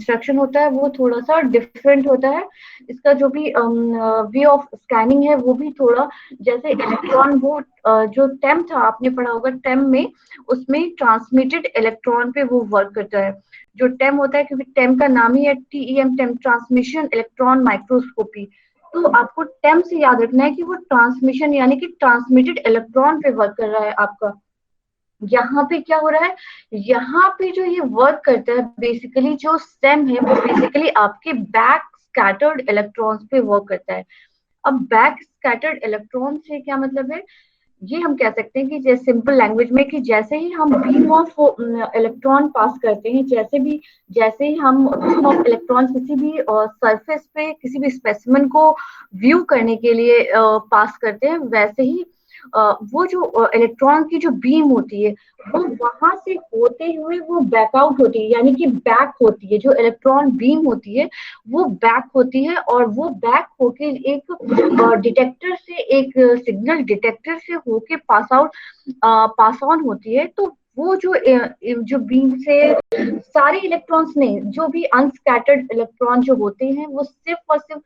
Construction होता है वो थोड़ा सा डिफरेंट होता है। इसका जो भी वे ऑफ स्कैनिंग है वो भी थोड़ा, जैसे इलेक्ट्रॉन वो जो टेम था आपने पढ़ा होगा टेम में, उसमें ट्रांसमिटेड इलेक्ट्रॉन पे वो वर्क करता है। जो टेम होता है, क्योंकि टेम का नाम ही है TEM, टेम ट्रांसमिशन इलेक्ट्रॉन माइक्रोस्कोपी। तो आपको टेम से याद रखना है कि वो ट्रांसमिशन यानी कि ट्रांसमिटेड इलेक्ट्रॉन पे वर्क कर रहा है आपका। यहाँ पे क्या हो रहा है, यहाँ पे जो ये वर्क करता है बेसिकली, जो स्टेम है वो बेसिकली आपके बैक स्कैटर्ड इलेक्ट्रॉन्स पे वर्क करता है। अब बैक स्कैटर्ड इलेक्ट्रॉन से क्या मतलब है, ये हम कह सकते हैं कि जैसे सिंपल लैंग्वेज में, कि जैसे ही हम बीम ऑफ इलेक्ट्रॉन पास करते हैं, जैसे ही हम बीम ऑफ इलेक्ट्रॉन किसी भी सरफेस पे किसी भी स्पेसिमेन को व्यू करने के लिए पास करते हैं, वैसे ही वो जो इलेक्ट्रॉन की जो बीम होती है वो वहां से होते हुए वो बैकआउट होती है, यानी कि बैक होती है। जो इलेक्ट्रॉन बीम होती है वो बैक होती है, और वो बैक होके एक डिटेक्टर से, एक सिग्नल डिटेक्टर से होके पास ऑन होती है। तो वो जो बीम से सारे इलेक्ट्रॉन्स नहीं, जो भी अनस्कैटर्ड इलेक्ट्रॉन जो होते हैं वो सिर्फ और सिर्फ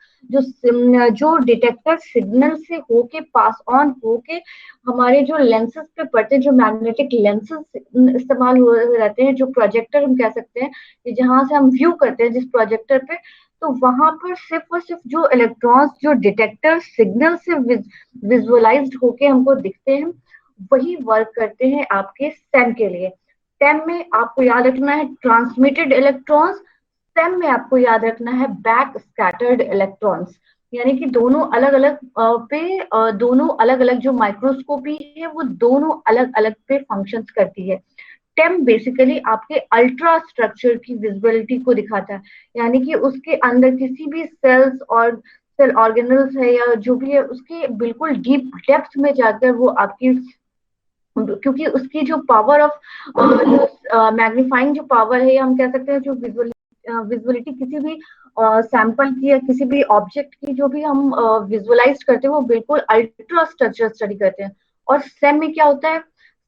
जो डिटेक्टर सिग्नल से होके पास ऑन होके हमारे जो लेंसेज पे पड़ते हैं, जो मैग्नेटिक लेंसेज इस्तेमाल हो रहते हैं, जो प्रोजेक्टर हम कह सकते हैं, कि जहां से हम व्यू करते हैं जिस प्रोजेक्टर पे, तो वहां पर सिर्फ और सिर्फ जो इलेक्ट्रॉन्स जो डिटेक्टर सिग्नल से विजुअलाइज्ड होके हमको दिखते हैं, वही वर्क करते हैं आपके स्टेम के लिए। स्टेम में आपको याद रखना है ट्रांसमिटेड इलेक्ट्रॉन्स, स्टेम में आपको याद रखना है बैक स्कैटर्ड इलेक्ट्रॉन्स। यानी कि दोनों अलग अलग दोनों अलग अलग जो माइक्रोस्कोपी है वो दोनों अलग अलग पे फंक्शंस करती है। टेम बेसिकली आपके अल्ट्रा स्ट्रक्चर की विजिबिलिटी को दिखाता है, यानी कि उसके अंदर किसी भी सेल्स और सेल ऑर्गेनल्स है या जो भी है, उसके बिल्कुल डीप डेप्थ में जाकर वो आपकी, क्योंकि उसकी जो पावर ऑफ मैग्नीफाइंग जो पावर है, हम कह सकते हैं जो विजुअलिटी किसी भी सैंपल की या किसी भी ऑब्जेक्ट की जो भी हम विजुअलाइज करते हैं वो बिल्कुल अल्ट्रा स्ट्रक्चर स्टडी करते हैं। और सेम में क्या होता है,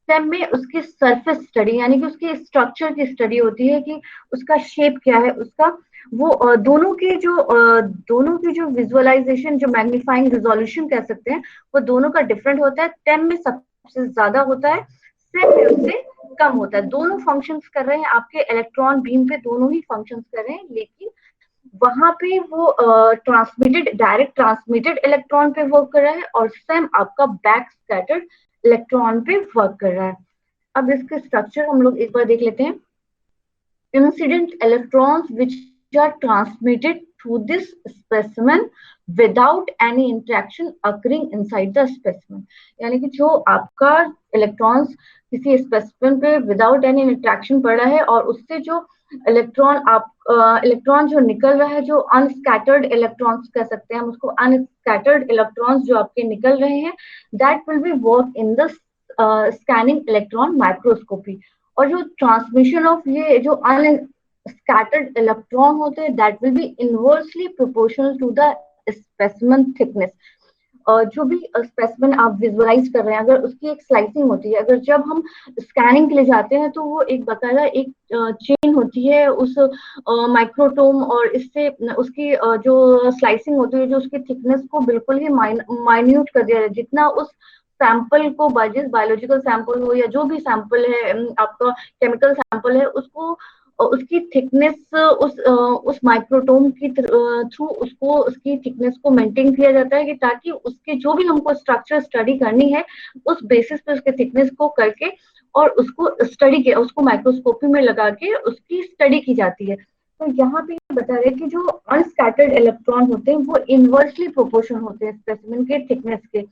सेम में उसकी सरफेस स्टडी यानी कि उसकी स्ट्रक्चर की स्टडी होती है, कि उसका शेप क्या है उसका। वो दोनों की जो विजुअलाइजेशन, जो मैग्नीफाइंग रिजोल्यूशन कह सकते हैं, वो दोनों का डिफरेंट होता है। टेम में सबसे ज्यादा होता है, सेम में उससे कम होता है। दोनों फंक्शंस कर रहे हैं आपके इलेक्ट्रॉन बीम पे, दोनों ही फंक्शंस कर रहे हैं, लेकिन वहां पे वो डायरेक्ट ट्रांसमिटेड इलेक्ट्रॉन पे वर्क कर रहा है, और सेम आपका बैक स्कैटर्ड इलेक्ट्रॉन पे वर्क कर रहा है। अब इसके स्ट्रक्चर हम लोग एक बार देख लेते हैं। Incident electrons which are transmitted through this specimen without any interaction occurring inside the specimen। यानी कि जो आपका इलेक्ट्रॉन्स किसी स्पेसिमेन पे विदाउट एनी इंटरेक्शन पड़ रहा है, और उससे जो इलेक्ट्रॉन जो निकल रहा है, जो अनस्कैटर्ड इलेक्ट्रॉन्स कह सकते हैं हम उसको, अनस्कैटर्ड इलेक्ट्रॉन्स जो आपके निकल रहे हैं, that will be work in the scanning electron microscopy. और जो ट्रांसमिशन ऑफ ये जो अनस्कैटर्ड इलेक्ट्रॉन होते हैं, that will be inversely proportional to the specimen thickness. जो भी स्पेसिमेन आप विजुअलाइज कर रहे हैं, अगर उसकी एक स्लाइसिंग होती है, अगर जब हम स्कैनिंग के लिए जाते हैं तो वो एक बकायदा एक चेन होती है उस माइक्रोटोम, और इससे उसकी जो स्लाइसिंग होती है, जो उसकी थिकनेस को बिल्कुल ही माइन्यूट कर दिया है, जितना उस सैंपल को, बायोलॉजिकल सैंपल हो या जो भी सैंपल है, आपका केमिकल सैंपल है, उसको उसकी थिकनेस उस माइक्रोटोम की थ्रू उसको उसकी थिकनेस को मेंटेन किया जाता है, कि ताकि उसके जो भी हमको स्ट्रक्चर स्टडी करनी है उस बेसिस पे उसके थिकनेस को करके और उसको स्टडी किया, उसको माइक्रोस्कोपी में लगा के उसकी स्टडी की जाती है। तो यहाँ पे ये बता रहे हैं कि जो अनस्कैटर्ड इलेक्ट्रॉन होते हैं वो इनवर्सली प्रोपोर्शन होते हैं स्पेसिमेन के थिकनेस के।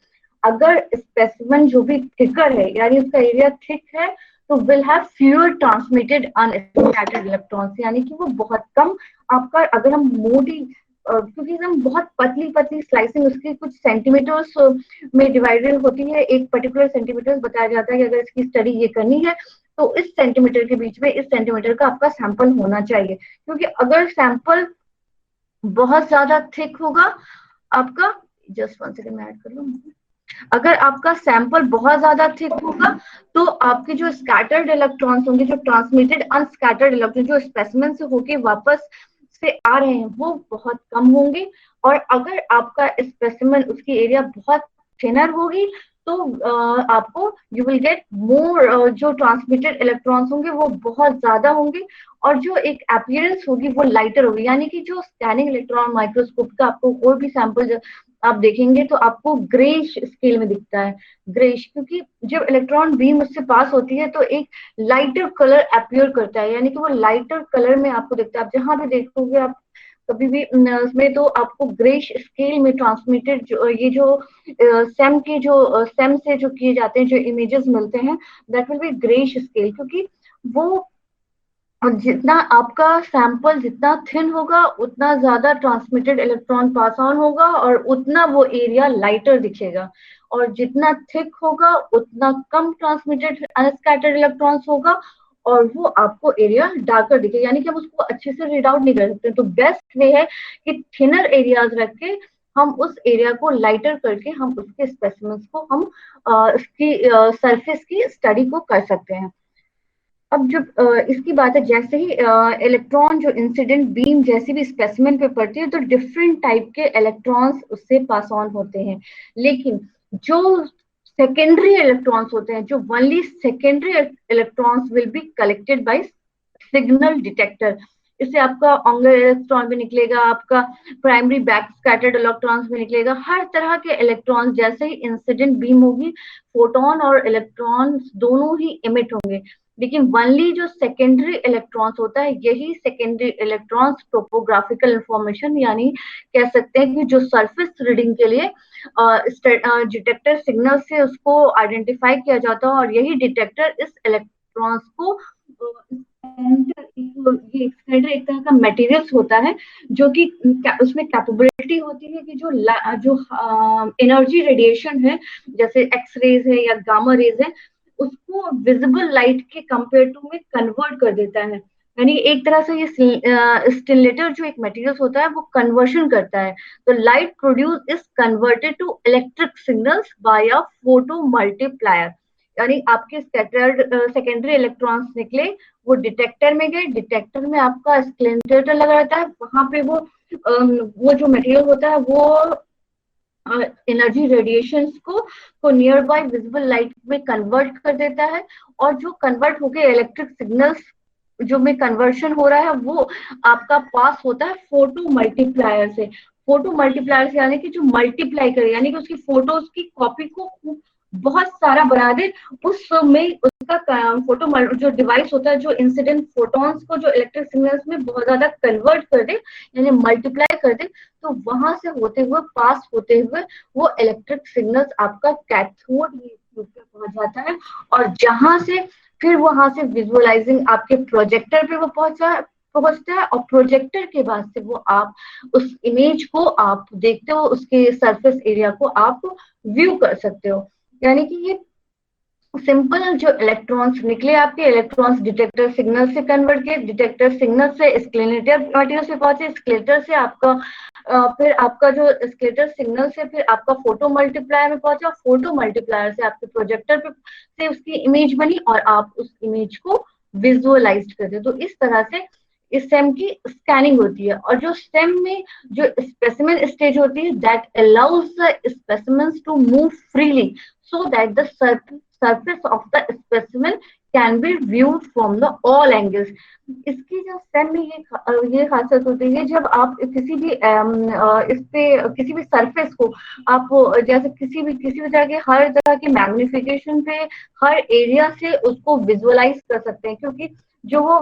अगर स्पेसिमेन जो भी थिकर है, यानी उसका एरिया थिक है, तो will have fewer transmitted unscattered electrons, यानी कि वो बहुत कम आपका, अगर हम मोटी क्योंकि हम बहुत पतली पतली स्लाइसिंग उसकी कुछ सेंटीमीटर्स में डिवाइडेड होती है, एक पर्टिकुलर सेंटीमीटर बताया जाता है कि अगर इसकी स्टडी ये करनी है तो इस सेंटीमीटर के बीच में इस सेंटीमीटर का आपका सैंपल होना चाहिए। क्योंकि अगर सैंपल बहुत ज्यादा थिक होगा आपका, जस्ट वन सेकंड में ऐड कर लूँ, अगर आपका सैंपल बहुत ज्यादा थिक होगा तो आपके जो स्कैटर्ड इलेक्ट्रॉन्स होंगे, जो ट्रांसमिटेड अनस्कैटर्ड इलेक्ट्रॉन जो स्पेसिमेन से होके वापस से आ रहे हैं, वो बहुत कम होंगे। और अगर आपका स्पेसिमेन, उसकी एरिया बहुत थिनर होगी, तो आपको यू विल गेट मोर, जो ट्रांसमिटेड इलेक्ट्रॉन्स होंगे वो बहुत ज्यादा होंगे, और जो एक अपीयरेंस होगी वो लाइटर होगी। यानी कि जो स्कैनिंग इलेक्ट्रॉन माइक्रोस्कोप का आपको कोई भी सैंपल आप देखेंगे तो आपको ग्रेश स्केल में दिखता है। ग्रेश, क्योंकि जब इलेक्ट्रॉन बीम उससे पास होती है तो एक लाइटर कलर अपीयर करता है, यानी कि वो लाइटर कलर में आपको दिखता है। आप जहां भी देखोगे, आप कभी भी उसमें, तो आपको ग्रेश स्केल में ट्रांसमिटेड जो ये जो सेम के जो सेम से जो किए जाते हैं, जो इमेजेस मिलते हैं, that will B greyish scale. क्योंकि वो, और जितना आपका सैंपल जितना थिन होगा उतना ज्यादा ट्रांसमिटेड इलेक्ट्रॉन पास ऑन होगा, और उतना वो एरिया लाइटर दिखेगा। और जितना थिक होगा उतना कम ट्रांसमिटेड अनस्कैटर्ड इलेक्ट्रॉन्स होगा, और वो आपको एरिया डार्कर दिखेगा। यानी कि हम उसको अच्छे से रीड आउट नहीं कर सकते। तो बेस्ट वे है कि थिनर एरियाज रख के हम उस एरिया को लाइटर करके हम उसके स्पेसिमेंस को हम उसकी सरफेस की स्टडी को कर सकते हैं। अब जब इसकी बात है, जैसे ही इलेक्ट्रॉन जो इंसिडेंट बीम जैसे भी स्पेसिमेन पे पड़ती है, तो डिफरेंट टाइप के इलेक्ट्रॉन्स उससे पास ऑन होते हैं। लेकिन जो सेकेंडरी इलेक्ट्रॉन्स होते हैं, जो only secondary electrons will be collected buy signal detector. इससे आपका ऑंगल इलेक्ट्रॉन भी निकलेगा, आपका प्राइमरी बैक स्कैटर्ड इलेक्ट्रॉन्स भी निकलेगा, हर तरह के इलेक्ट्रॉन्स। जैसे ही इंसिडेंट बीम होगी, फोटोन और इलेक्ट्रॉन दोनों ही इमिट होंगे। लेकिन वनली जो सेकेंडरी इलेक्ट्रॉन्स होता है, यही सेकेंडरी इलेक्ट्रॉन्स टोपोग्राफिकल इंफॉर्मेशन, यानी कह सकते हैं कि जो सरफेस रीडिंग के लिए डिटेक्टर सिग्नल से उसको आइडेंटिफाई किया जाता है, और यही डिटेक्टर इस इलेक्ट्रॉन्स को ये एक्सपेंडर एक तरह का मटेरियल्स होता है, जो कि उसमें कैपेबिलिटी होती है कि जो एनर्जी रेडिएशन है, जैसे एक्स रेज है या गामा रेज है, उसको विजिबल लाइट के कंपेयर टू में कन्वर्ट कर देता है। यानी एक तरह से ये स्टिलेटर जो एक मटेरियल होता है वो कन्वर्शन करता है। तो light produce is converted to electric signals by a photomultiplier. यानी आपके स्कैटर्ड सेकेंडरी इलेक्ट्रॉन्स निकले, वो डिटेक्टर में गए, डिटेक्टर में आपका स्क्लेंटेटर लगा रहता है, वहां पे वो जो मटेरियल होता है वो एनर्जी रेडिएशन को नियर बाय विजिबल लाइट में कन्वर्ट कर देता है। और जो कन्वर्ट होके इलेक्ट्रिक सिग्नल्स जो में कन्वर्शन हो रहा है, वो आपका पास होता है फोटो मल्टीप्लायर से। फोटो मल्टीप्लायर से यानी कि जो मल्टीप्लाई करे, यानी कि उसकी फोटोज की कॉपी को बहुत सारा बना दे। उस में उसका फोटो जो डिवाइस होता है, जो इंसिडेंट फोटॉन्स को जो इलेक्ट्रिक सिग्नल्स में बहुत ज्यादा कन्वर्ट कर दे, यानी मल्टीप्लाई कर दे, तो वहां से होते हुए, पास होते हुए, वो इलेक्ट्रिक सिग्नल्स आपका कैथोड ट्यूब पे पहुंच जाता है। और जहां से फिर वहां से विजुअलाइजिंग आपके प्रोजेक्टर पे वो पहुंचता है, और प्रोजेक्टर के बाद से वो आप उस इमेज को आप देखते हो, उसके सरफेस एरिया को आप व्यू कर सकते हो। यानी कि ये सिंपल जो इलेक्ट्रॉन्स निकले, आपके इलेक्ट्रॉन्स डिटेक्टर सिग्नल से कन्वर्ट किए, डिटेक्टर सिग्नल से स्क्लेटर मटेरियल से पहुंचे, स्क्लेटर से आपका फिर आपका जो स्क्लेटर सिग्नल से फिर आपका फोटो मल्टीप्लायर में पहुंचा, फोटो मल्टीप्लायर से आपके प्रोजेक्टर पे से उसकी इमेज बनी, और आप उस इमेज को विजुअलाइज करते। तो इस तरह से इस स्टेम की स्कैनिंग होती है। और जो स्टेम में जो स्पेसिमेन स्टेज होती है, that allows the specimens to move freely, so that the surface of the specimen can be viewed from the all angles। इसकी जो स्टेम में ये खासियत होती है, जब आप किसी भी इस पे किसी भी सरफेस को आप जैसे किसी भी तरह के हर तरह के मैग्निफिकेशन पे हर एरिया से उसको विजुअलाइज कर सकते हैं। क्योंकि जो वो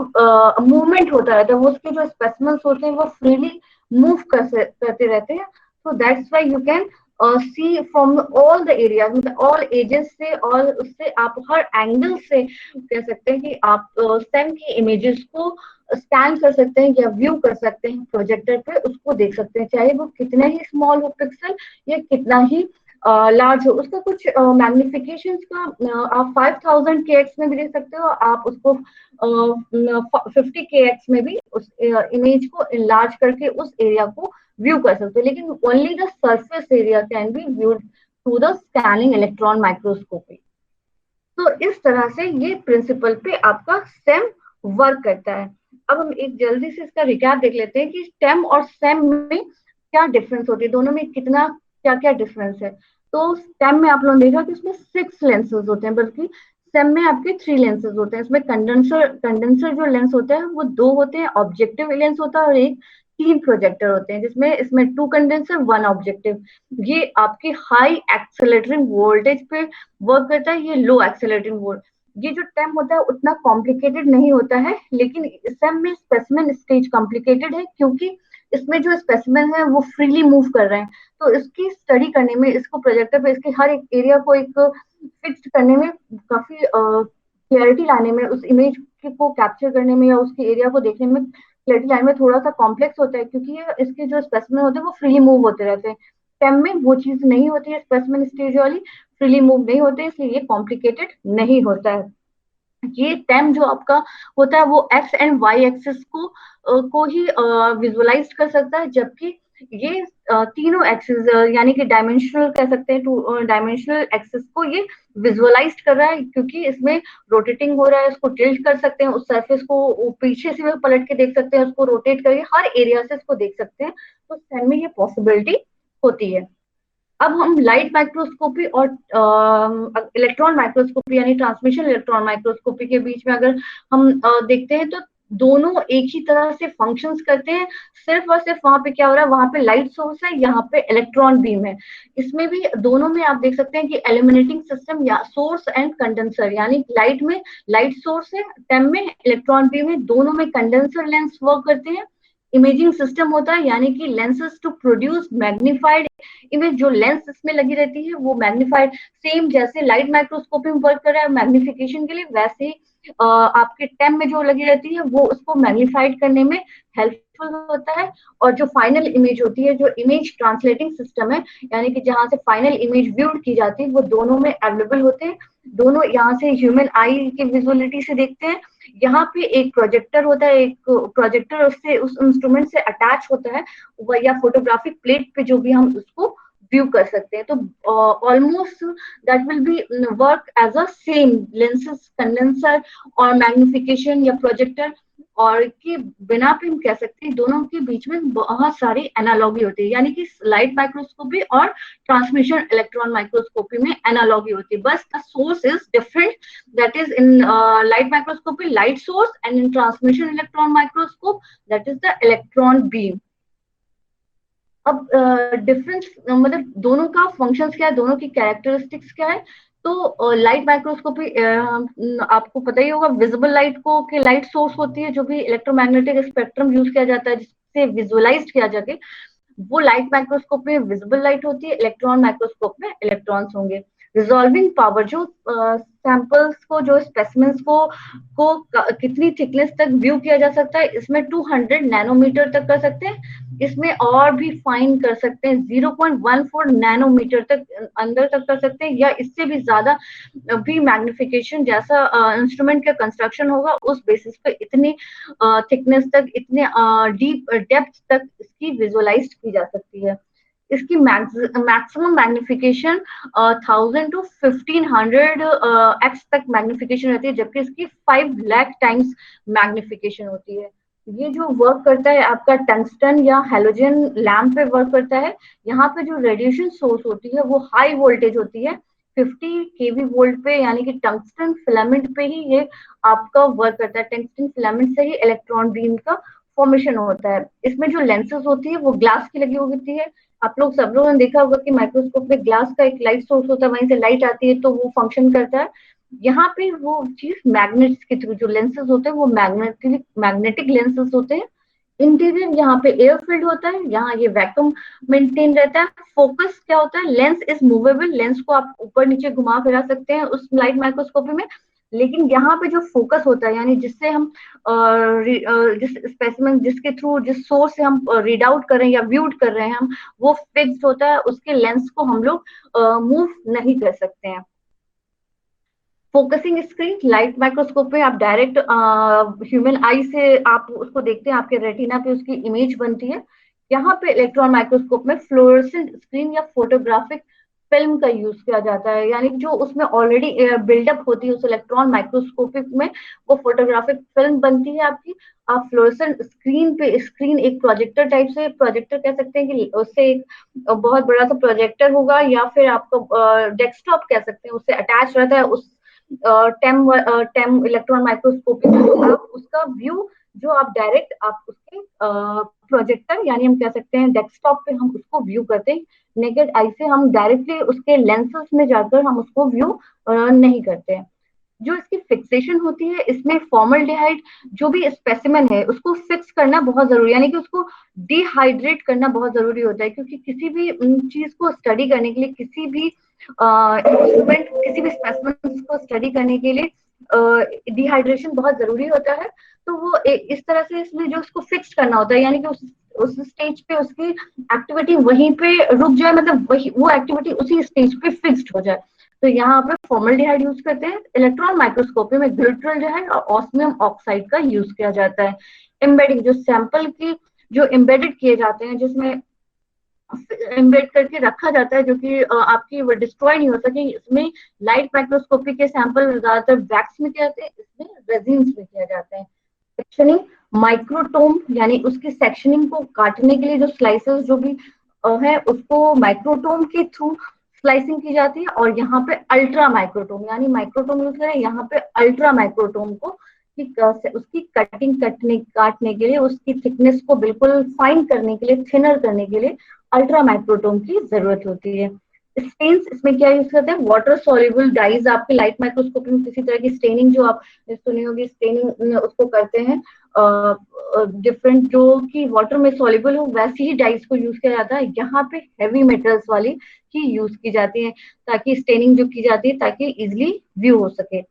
मूवमेंट होता रहता है, वो उसके जो स्पेसिमेंस होते हैं वो फ्रीली मूव करते रहते हैं। तो that's why you can see from all the area, मतलब ऑल एजेस से, और उससे आप हर एंगल से कह सकते हैं कि आप स्टेम की इमेजेस को स्कैन कर सकते हैं या व्यू कर सकते हैं प्रोजेक्टर पे, उसको देख सकते हैं, चाहे वो कितना ही स्मॉल हो पिक्सल या कितना ही लार्ज हो। उसका कुछ मैग्निफिकेशन का आप 5000 के एक्स में भी देख सकते हो, आप उसको 50 के एक्स में भी उस इमेज को इनलार्ज करके उस एरिया को व्यू कर सकते हो। लेकिन only the surface area can be viewed through the scanning electron microscopy. तो इस तरह से ये प्रिंसिपल पे आपका स्टेम वर्क करता है। अब हम एक जल्दी से इसका रिकैप देख लेते हैं कि स्टेम और स्टेम में क्या डिफरेंस होती है, दोनों में कितना क्या क्या डिफरेंस है। तो स्टेम में आप लोगों ने देखा कि उसमें 6 लेंसेज होते हैं, बल्कि स्टेम में आपके 3 लेंसेज होते हैं। इसमें कंडेंसर कंडेंसर जो लेंस होते हैं वो 2 होते हैं, ऑब्जेक्टिव लेंस होता है और एक 3 प्रोजेक्टर होते हैं, जिसमें इसमें 2 कंडेंसर 1 ऑब्जेक्टिव। ये आपकी हाई एक्सेलरेटिंग वोल्टेज पे वर्क करता है, ये लो एक्सेलरेटिंग वोल्ट। ये जो टेम होता है उतना कॉम्प्लिकेटेड नहीं होता है, लेकिन सेम में स्पेसिमेन स्टेज कॉम्प्लिकेटेड है, क्योंकि इसमें जो स्पेसिमेन है वो फ्रीली मूव कर रहे हैं। तो इसकी स्टडी करने में, इसको प्रोजेक्टर पे इसके हर एक एरिया को एक फिक्स करने में, काफी क्लैरिटी लाने में, उस इमेज को कैप्चर करने में या उसके एरिया को देखने में क्लैरिटी लाने में थोड़ा सा कॉम्प्लेक्स होता है, क्योंकि ये इसके जो स्पेसिमेन होते हैं वो फ्रीली मूव होते रहते हैं। टेम में वो चीज नहीं होती है, स्पेसिमेन स्टेज वाली फ्रीली मूव नहीं होते, इसलिए ये कॉम्प्लिकेटेड नहीं होता है। ये टेम जो आपका होता है वो एक्स एंड वाई एक्सिस को ही विजुअलाइज कर सकता है, जबकि ये तीनों एक्सिस यानी कि डायमेंशनल कह सकते हैं, 2 डायमेंशनल एक्सिस को ये विजुअलाइज कर रहा है, क्योंकि इसमें रोटेटिंग हो रहा है। इसको टिल्ट कर सकते हैं, उस सरफेस को पीछे से भी पलट के देख सकते हैं, उसको रोटेट करके हर एरिया से इसको देख सकते हैं। तो टेम में ये पॉसिबिलिटी होती है। अब हम लाइट माइक्रोस्कोपी और इलेक्ट्रॉन माइक्रोस्कोपी यानी ट्रांसमिशन इलेक्ट्रॉन माइक्रोस्कोपी के बीच में अगर हम देखते हैं, तो दोनों एक ही तरह से फंक्शंस करते हैं। सिर्फ और सिर्फ वहां पे क्या हो रहा है, वहां पे लाइट सोर्स है, यहाँ पे इलेक्ट्रॉन बीम है। इसमें भी दोनों में आप देख सकते हैं कि एलिमिनेटिंग सिस्टम या सोर्स एंड कंडेंसर, यानी लाइट में लाइट सोर्स है, टेम में इलेक्ट्रॉन बीम है, दोनों में कंडेंसर लेंस वर्क करते हैं। इमेजिंग सिस्टम होता है, यानी कि lenses to produce magnified image. जो लेंस इसमें लगी रहती है वो मैग्निफाइड, सेम जैसे लाइट माइक्रोस्कोपी में वर्क कर रहा है मैग्निफिकेशन के लिए, वैसे ही आपके टेम में जो लगी रहती है वो उसको मैग्निफाइड करने में हेल्पफुल होता है। और जो फाइनल इमेज होती है, जो इमेज ट्रांसलेटिंग सिस्टम है, यानी कि जहां से फाइनल इमेज व्यूड की जाती है, वो दोनों में अवेलेबल होते हैं। दोनों यहाँ से ह्यूमन आई की विजुअलिटी से देखते हैं। यहाँ पे एक प्रोजेक्टर होता है, एक प्रोजेक्टर उससे उस इंस्ट्रूमेंट से अटैच होता है, या फोटोग्राफिक प्लेट पे जो भी हम उसको व्यू कर सकते हैं। तो almost that will be work as a same lenses, condenser और मैग्निफिकेशन या प्रोजेक्टर, और के बिना पे हम कह सकते हैं दोनों के बीच में बहुत सारी एनालॉगी होती है, यानी कि लाइट माइक्रोस्कोपी और ट्रांसमिशन इलेक्ट्रॉन माइक्रोस्कोपी में एनालॉगी होती है, बस the source is different. That is in light microscopy, light source, and in transmission electron microscope, that is the electron beam. अब डिफरेंस मतलब दोनों का फंक्शंस क्या है, दोनों की कैरेक्टरिस्टिक्स क्या है। तो लाइट माइक्रोस्कोपी आपको पता ही होगा, विजिबल लाइट को कि लाइट सोर्स होती है, जो भी इलेक्ट्रोमैग्नेटिक स्पेक्ट्रम यूज किया जाता है जिससे विजुअलाइज किया जाके, वो लाइट माइक्रोस्कोप में विजिबल लाइट होती है, इलेक्ट्रॉन माइक्रोस्कोप में इलेक्ट्रॉन्स होंगे। रिजॉल्विंग पावर, जो सैंपल्स को, जो स्पेसिमेंस को कितनी थिकनेस तक व्यू किया जा सकता है, इसमें 200 नैनोमीटर तक कर सकते हैं। इसमें और भी फाइन कर सकते हैं, 0.14 नैनोमीटर तक अंदर तक कर सकते हैं, या इससे भी ज्यादा भी मैग्निफिकेशन, जैसा इंस्ट्रूमेंट का कंस्ट्रक्शन होगा उस बेसिस पे इतनी थिकनेस तक, इतने डीप डेप्थ तक इसकी विजुअलाइज की जा सकती है। इसकी मैक्सिमम मैग्निफिकेशन 1000 to 1500 एक्स तक मैग्निफिकेशन रहती है, जबकि इसकी 5 लाख टाइम्स मैग्निफिकेशन होती है। ये जो वर्क करता है आपका टंगस्टन या हेलोजन लैम्प पे वर्क करता है। यहाँ पे जो रेडिएशन सोर्स होती है वो हाई वोल्टेज होती है, 50 केवी वोल्ट पे, यानी कि टंगस्टन फिलामेंट पे ही ये आपका वर्क करता है। टंगस्टन फिलामेंट से ही इलेक्ट्रॉन बीम का फॉर्मेशन होता है। इसमें जो लेंसेज होती है वो ग्लास की लगी होती है। आप लोग सब लोगों ने देखा होगा कि माइक्रोस्कोप में ग्लास का एक लाइट सोर्स होता है, वहीं से लाइट आती है तो वो फंक्शन करता है। यहाँ पे वो चीज मैग्नेट्स के थ्रू, जो लेंसेज होते हैं वो मैग्नेटिक मैग्नेटिक लेंसेज होते हैं। इंटीरियर यहाँ पे एयर फील्ड होता है, यहाँ ये वैक्यूम मेंटेन रहता है। फोकस क्या होता है, लेंस इज मूवेबल, लेंस को आप ऊपर नीचे घुमा फिरा सकते हैं उस लाइट माइक्रोस्कोपी में। लेकिन यहाँ पे जो फोकस होता है, यानी जिससे हम जिस स्पेसिमेन, जिसके थ्रू, जिस सोर्स से हम रीड आउट कर रहे हैं या व्यूड कर रहे हैं हम, वो फिक्स्ड होता है, उसके लेंस को हम लोग मूव नहीं कर सकते हैं। फोकसिंग स्क्रीन, लाइट माइक्रोस्कोप में आप डायरेक्ट ह्यूमन आई से आप उसको देखते हैं, आपके रेटिना पे उसकी इमेज बनती है। यहाँ पे इलेक्ट्रॉन माइक्रोस्कोप में फ्लोरोसेंट स्क्रीन या फोटोग्राफिक फिल्म का यूज किया जाता है, यानी जो उसमें ऑलरेडी बिल्डअप होती है उस इलेक्ट्रॉन माइक्रोस्कोपिक में, वो फोटोग्राफिक फिल्म बनती है आपकी। आप फ्लोरेसेंट स्क्रीन पे, स्क्रीन एक प्रोजेक्टर टाइप से, प्रोजेक्टर कह सकते हैं कि उससे एक बहुत बड़ा सा प्रोजेक्टर होगा, या फिर आपको डेस्कटॉप कह सकते हैं, उससे अटैच रहता है उस टेम टेम इलेक्ट्रॉन माइक्रोस्कोपी में। आप उसका व्यू जो आप डायरेक्ट आप उसके प्रोजेक्टर, यानी हम कह सकते हैं डेस्कटॉप पे हम उसको व्यू करते हैं। नेकेड आई से हम डायरेक्टली उसके लेंसेस में जाकर हम उसको व्यू नहीं करते हैं। जो इसकी फिक्सेशन होती है, इसमें फॉर्मल्डिहाइड जो भी स्पेसिमेन है उसको फिक्स करना बहुत जरूरी है, यानी कि उसको डिहाइड्रेट करना बहुत जरूरी होता है, क्योंकि किसी भी चीज को स्टडी करने के लिए, किसी भी इंस्ट्रूमेंट, किसी भी स्पेसिमेन को स्टडी करने के लिए डिहाइड्रेशन बहुत जरूरी होता है। तो वो इस तरह से इसमें जो उसको फिक्स करना होता है, यानी कि उस स्टेज पे उसकी एक्टिविटी वहीं पे रुक जाए, मतलब वही वो एक्टिविटी उसी स्टेज पे फिक्स्ड हो जाए। तो यहाँ पे फॉर्मल्डिहाइड यूज करते हैं। इलेक्ट्रॉन माइक्रोस्कोपी में ग्लिसरॉल्डिहाइड और ऑस्मियम ऑक्साइड का यूज किया जाता है। एम्बेडिंग, जो सैंपल की जो एम्बेडेड किए जाते हैं, जिसमें एम्बेड करके रखा जाता है, जो कि आपकी वो डिस्ट्रॉय नहीं हो सके, इसमें लाइट माइक्रोस्कोपी के सैंपल ज्यादातर वैक्स में किए जाते हैं, इसमें रेजिन्स में किया जाते हैं। सेक्शनिंग, माइक्रोटोम, यानी उसकी सेक्शनिंग को काटने के लिए जो स्लाइसेस जो भी है उसको माइक्रोटोम के थ्रू स्लाइसिंग की जाती है। और यहाँ पे अल्ट्रा माइक्रोटोम, यानी माइक्रोटोम यूज करें, यहाँ पे अल्ट्रा माइक्रोटोम को उसकी कटिंग काटने के लिए, उसकी थिकनेस को बिल्कुल फाइन करने के लिए, थिनर करने के लिए अल्ट्रा माइक्रोटोम की जरूरत होती है। स्टेन्स, इसमें क्या यूज करते हैं, वाटर सॉल्युबल डाइज। आपके लाइट माइक्रोस्कोपी में किसी तरह की स्टेनिंग जो आप सुनी होगी, स्टेनिंग उसको करते हैं डिफरेंट, जो कि वाटर में सॉल्युबल हो, वैसी ही डाइज को यूज किया जाता है। यहाँ पे हैवी मेटल्स वाली ही यूज की जाती है, ताकि स्टेनिंग जो की जाती है ताकि इजिली व्यू हो सके।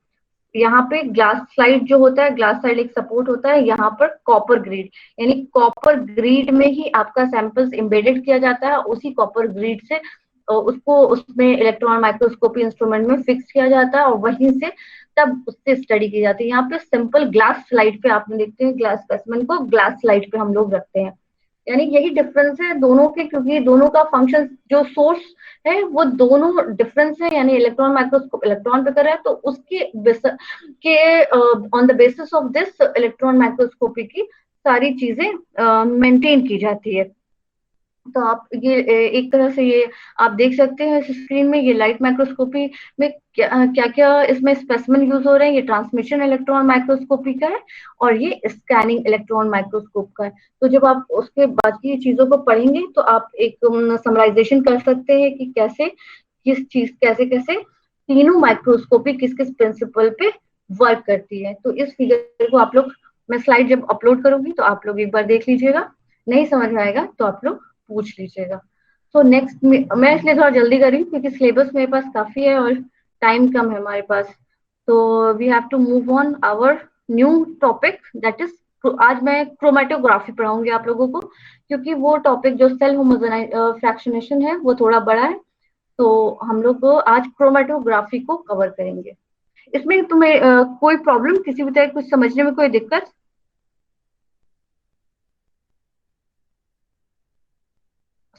यहाँ पे ग्लास स्लाइड जो होता है, ग्लास स्लाइड एक सपोर्ट होता है। यहाँ पर कॉपर ग्रिड, यानी कॉपर ग्रिड में ही आपका सैंपल्स एम्बेडेड किया जाता है, उसी कॉपर ग्रिड से उसको उसमें इलेक्ट्रॉन माइक्रोस्कोपी इंस्ट्रूमेंट में फिक्स किया जाता है, और वहीं से तब उससे स्टडी की जाती है। यहाँ पे सिंपल ग्लास स्लाइड पे आपने देखते हैं, ग्लास स्पेसिमेन को ग्लास स्लाइड पे हम लोग रखते हैं। यानी यही डिफरेंस है दोनों के, क्योंकि दोनों का फंक्शन जो सोर्स है वो दोनों डिफरेंस है। यानी इलेक्ट्रॉन माइक्रोस्कोप इलेक्ट्रॉन पे कर रहा है, तो उसके के on the basis of this electron microscopy की सारी चीजें मेंटेन की जाती है। तो आप ये एक तरह से ये आप देख सकते हैं इस स्क्रीन में, ये लाइट माइक्रोस्कोपी में क्या क्या इसमें स्पेसिमेन यूज हो रहे हैं। ये ट्रांसमिशन इलेक्ट्रॉन माइक्रोस्कोपी का है, और ये स्कैनिंग इलेक्ट्रॉन माइक्रोस्कोप का है। तो जब आप उसके बाकी चीजों को पढ़ेंगे तो आप एक समराइजेशन कर सकते हैं कि कैसे किस चीज कैसे कैसे तीनों माइक्रोस्कोपी किस किस प्रिंसिपल पे वर्क करती है। तो इस फिगर को आप लोग, मैं स्लाइड जब अपलोड करूंगी तो आप लोग एक बार देख लीजिएगा, नहीं समझ में आएगा तो आप लोग पूछ लीजिएगा। तो नेक्स्ट मैं इसलिए थोड़ा जल्दी कर रही हूँ क्योंकि सिलेबस मेरे पास काफी है और टाइम कम है हमारे पास। तो we have to move on our new topic, that is आज मैं क्रोमेटोग्राफी पढ़ाऊंगी आप लोगों को, क्योंकि वो टॉपिक जो सेल फ्रैक्शनेशन है वो थोड़ा बड़ा है। तो हम लोग आज क्रोमेटोग्राफी को कवर करेंगे। इसमें तुम्हें कोई प्रॉब्लम, किसी भी तरह कुछ समझने में कोई दिक्कत,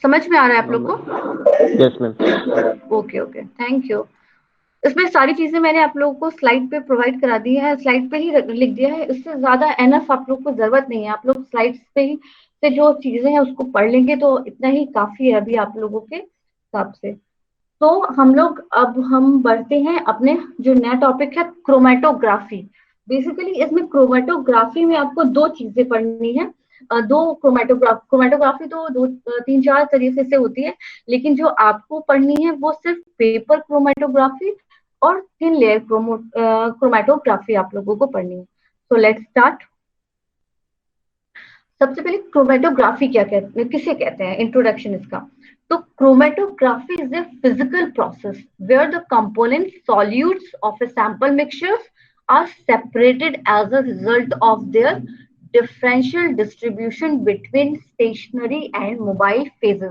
समझ में आ रहा है आप लोग को? Yes ma'am. Okay okay, thank you. इसमें सारी चीजें मैंने आप लोगों को स्लाइड पे प्रोवाइड करा दी है, स्लाइड पे ही लिख दिया है। इससे ज्यादा एनफ आप लोग को जरूरत नहीं है, आप लोग स्लाइड्स पे ही से जो चीजें हैं उसको पढ़ लेंगे तो इतना ही काफी है अभी आप लोगों के हिसाब से। तो हम लोग अब हम बढ़ते हैं अपने जो नया टॉपिक है, क्रोमेटोग्राफी। बेसिकली इसमें क्रोमेटोग्राफी में आपको दो चीजें पढ़नी है। दो क्रोमेटोग्राफी तो दो तीन चार तरीके से होती है, लेकिन जो आपको पढ़नी है वो सिर्फ पेपर क्रोमेटोग्राफी और थिन लेयर क्रोमेटोग्राफी आप लोगों को पढ़नी है। तो लेट्स स्टार्ट। सबसे पहले क्रोमेटोग्राफी क्या कहते हैं, किसे कहते हैं, इंट्रोडक्शन इसका। तो chromatography is a physical process where the component solutes of a sample mixtures are separated as a result of their differential distribution between stationary and mobile phases।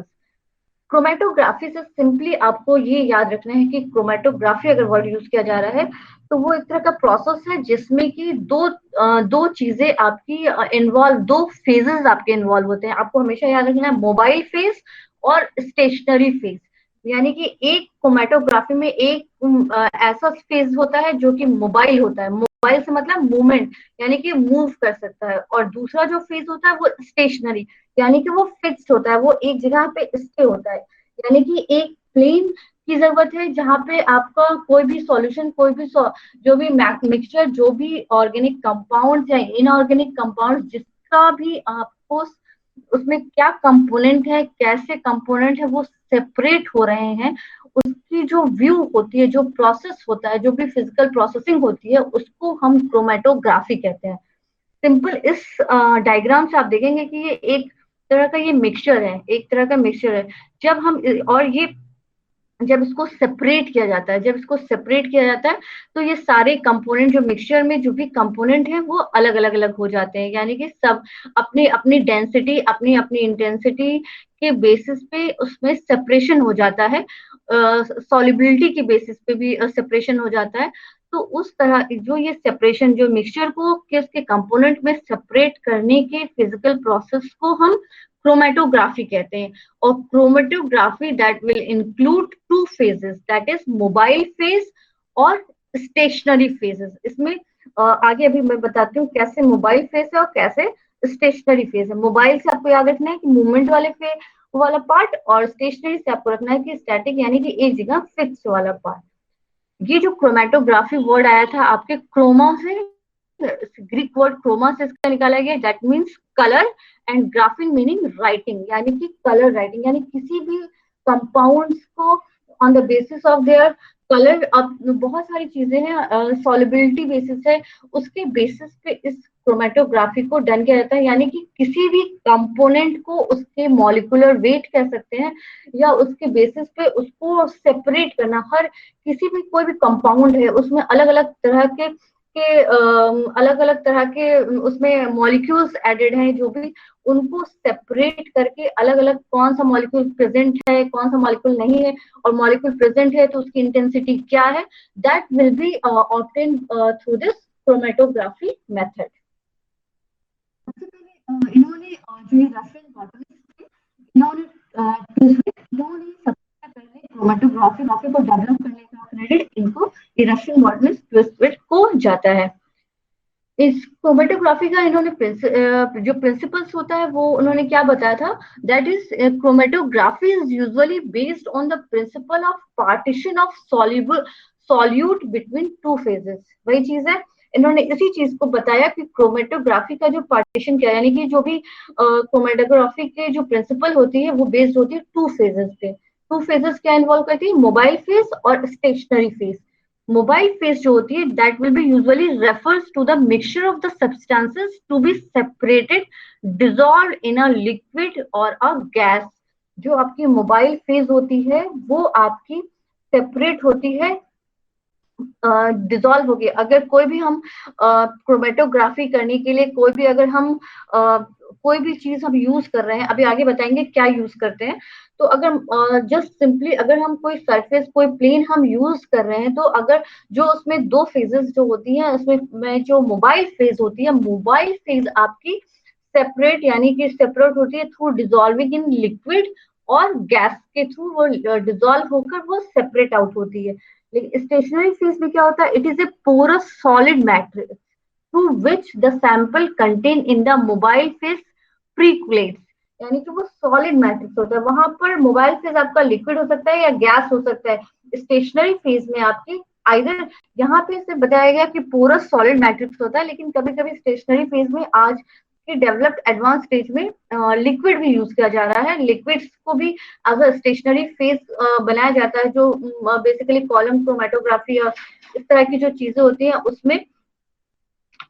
Chromatography से सिंपली आपको ये याद रखना है कि क्रोमेटोग्राफी अगर वर्ड यूज किया जा रहा है तो वो एक तरह का प्रोसेस है जिसमें कि दो चीजें आपकी इन्वॉल्व, दो फेजेस आपके इन्वॉल्व होते हैं। आपको हमेशा याद रखना है, मोबाइल फेज और स्टेशनरी फेज। यानी कि एक क्रोमेटोग्राफी में एक ऐसा फेज होता है जो कि मोबाइल होता है, मोबाइल से मतलब मूवमेंट, यानी कि मूव कर सकता है, और दूसरा जो फेज होता है वो स्टेशनरी, यानी कि वो फिक्स्ड होता है, वो एक जगह पे स्टे होता है। यानी कि एक प्लेन की जरूरत है जहाँ पे आपका कोई भी सॉल्यूशन, कोई भी जो भी मिक्सचर, जो भी ऑर्गेनिक कंपाउंड या इनऑर्गेनिक कंपाउंड, जिसका भी आपको उसमें क्या कंपोनेंट है, कैसे कंपोनेंट है वो सेपरेट हो रहे हैं, उसकी जो व्यू होती है, जो प्रोसेस होता है, जो भी फिजिकल प्रोसेसिंग होती है, उसको हम क्रोमेटोग्राफी कहते हैं। सिंपल इस डायग्राम से आप देखेंगे कि ये एक तरह का ये मिक्सचर है, एक तरह का मिक्सचर है। जब हम, और ये जब इसको सेपरेट किया जाता है, जब इसको सेपरेट किया जाता है, तो ये सारे कंपोनेंट, जो मिक्सचर में जो भी कंपोनेंट है वो अलग अलग अलग हो जाते हैं, यानी कि सब अपनी अपनी डेंसिटी, अपनी अपनी इंटेंसिटी के बेसिस पे उसमें सेपरेशन हो जाता है, सॉलिबिलिटी के बेसिस पे भी सेपरेशन हो जाता है। तो उस तरह जो ये सेपरेशन, जो मिक्सचर को के उसके कंपोनेंट में सेपरेट करने के फिजिकल प्रोसेस को हम क्रोमेटोग्राफी कहते हैं। और chromatography that will include two phases, that is mobile phase और स्टेशनरी फेजेस। इसमें आगे अभी मैं बताती हूँ कैसे मोबाइल फेज है और कैसे स्टेशनरी फेज है। मोबाइल से आपको याद रखना है कि मूवमेंट वाले फेज वाला पार्ट, और स्टेशनरी से आपको रखना है कि स्टैटिक, यानी कि एक जगह फिक्स वाला पार्ट। ये जो क्रोमेटोग्राफी वर्ड आया था आपके क्रोमा से, ग्रीक वर्ड क्रोमा से इसका निकाला गया, that means colour, and graphene meaning writing, यानी कि कलर राइटिंग, यानी किसी भी कंपाउंड्स को on the basis of their colour, अब बहुत सारी चीजें हैं, सॉलिबिलिटी बेसिस है, उसके बेसिस पे इस क्रोमेटोग्राफी को डन किया जाता है। यानी कि किसी भी कंपोनेंट को उसके मॉलिक्यूलर वेट कह सकते हैं, या उसके बेसिस पे उसको सेपरेट करना। हर किसी भी कोई भी कंपाउंड है उसमें अलग अलग तरह के अलग अलग तरह के उसमें मॉलिक्यूल्स एडेड हैं, जो भी उनको सेपरेट करके अलग अलग कौन सा मॉलिक्यूल प्रेजेंट है, कौन सा मॉलिक्यूल नहीं है, और मॉलिक्यूल प्रेजेंट है तो उसकी इंटेंसिटी क्या है, that will B obtain through this chromatography method. सबसे पहले इन्होंने जो ये रशियन बॉटनिस्ट थे, इन्होंने सबसे पहले क्रोमेटोग्राफी को डेवलप करने का क्रेडिट इनको ये रशियन बॉटनिस्ट ट्विस्टविट को जाता है। इस क्रोमेटोग्राफी का इन्होंने जो प्रिंसिपल्स होता है वो उन्होंने क्या बताया था, that is chromatography is usually based on the principle of partition of soluble solute between two phases. वही चीज है, इन्होंने इसी चीज को बताया कि क्रोमेटोग्राफी का जो पार्टीशन क्या है, यानी कि जो भी क्रोमेटोग्राफी के जो प्रिंसिपल होती है वो बेस्ड होती है टू फेजेस पे। टू फेजेस क्या इन्वॉल्व करती है, मोबाइल फेज और स्टेशनरी फेज। मोबाइल फेज जो होती है that will be usually refers to the mixture of the substances to be separated, dissolve in a liquid और अ गैस। जो आपकी मोबाइल फेज होती है वो आपकी सेपरेट होती है, डिसॉल्व हो गई। अगर कोई भी हम क्रोमेटोग्राफी करने के लिए कोई भी अगर हम कोई भी चीज हम यूज कर रहे हैं, अभी आगे बताएंगे क्या यूज करते हैं, तो अगर जस्ट सिंपली अगर हम कोई सरफेस, कोई प्लेन हम यूज कर रहे हैं, तो अगर जो उसमें दो फेजेस जो होती हैं, उसमें जो मोबाइल फेज होती है, मोबाइल फेज आपकी सेपरेट, यानी कि सेपरेट होती है थ्रू डिजॉल्विंग इन लिक्विड, और गैस के थ्रू वो डिजॉल्व होकर वो सेपरेट आउट होती है। लेकिन स्टेशनरी फेज में क्या होता है, it is a porous solid matrix through which the sample contain in the mobile phase percolates. यानी कि वो सॉलिड मैट्रिक्स होता है, वहां पर मोबाइल फेज आपका लिक्विड हो सकता है या गैस हो सकता है। स्टेशनरी फेज में आपकी आइदर, यहाँ पे से बताया गया कि पोरस सॉलिड मैट्रिक्स होता है, लेकिन कभी कभी स्टेशनरी फेज में आज के डेवलप्ड एडवांस स्टेज में लिक्विड भी यूज किया जा रहा है। लिक्विड्स को भी अगर स्टेशनरी फेज बनाया जाता है, जो बेसिकली कॉलम क्रोमेटोग्राफी और इस तरह की जो चीजें होती हैं उसमें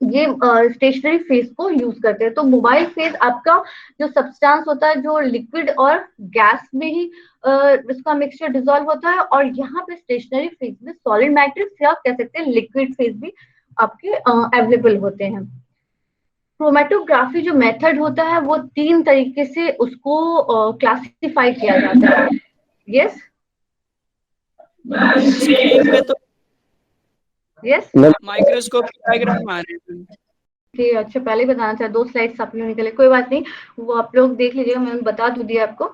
ये स्टेशनरी फेज को यूज करते हैं। तो मोबाइल फेज आपका जो सब्सटेंस होता है जो लिक्विड और गैस में ही इसका मिक्सचर डिसॉल्व होता है, और यहाँ पे स्टेशनरी फेज में सॉलिड मैट्रिक्स या कह सकते हैं लिक्विड फेज भी आपके अवेलेबल होते हैं। क्रोमेटोग्राफी जो मेथड होता है वो तीन तरीके से उसको क्लासिफाई किया जाता है। यस स्क्रीन पे तो यस माइक्रोस्कोप की डायग्राम आ रही है। ठीक, अच्छा पहले ही बताना चाहे, दो स्लाइड्स आप लोग निकले, कोई बात नहीं, वो आप लोग देख लीजिएगा, मैंने बता दूं दिया आपको।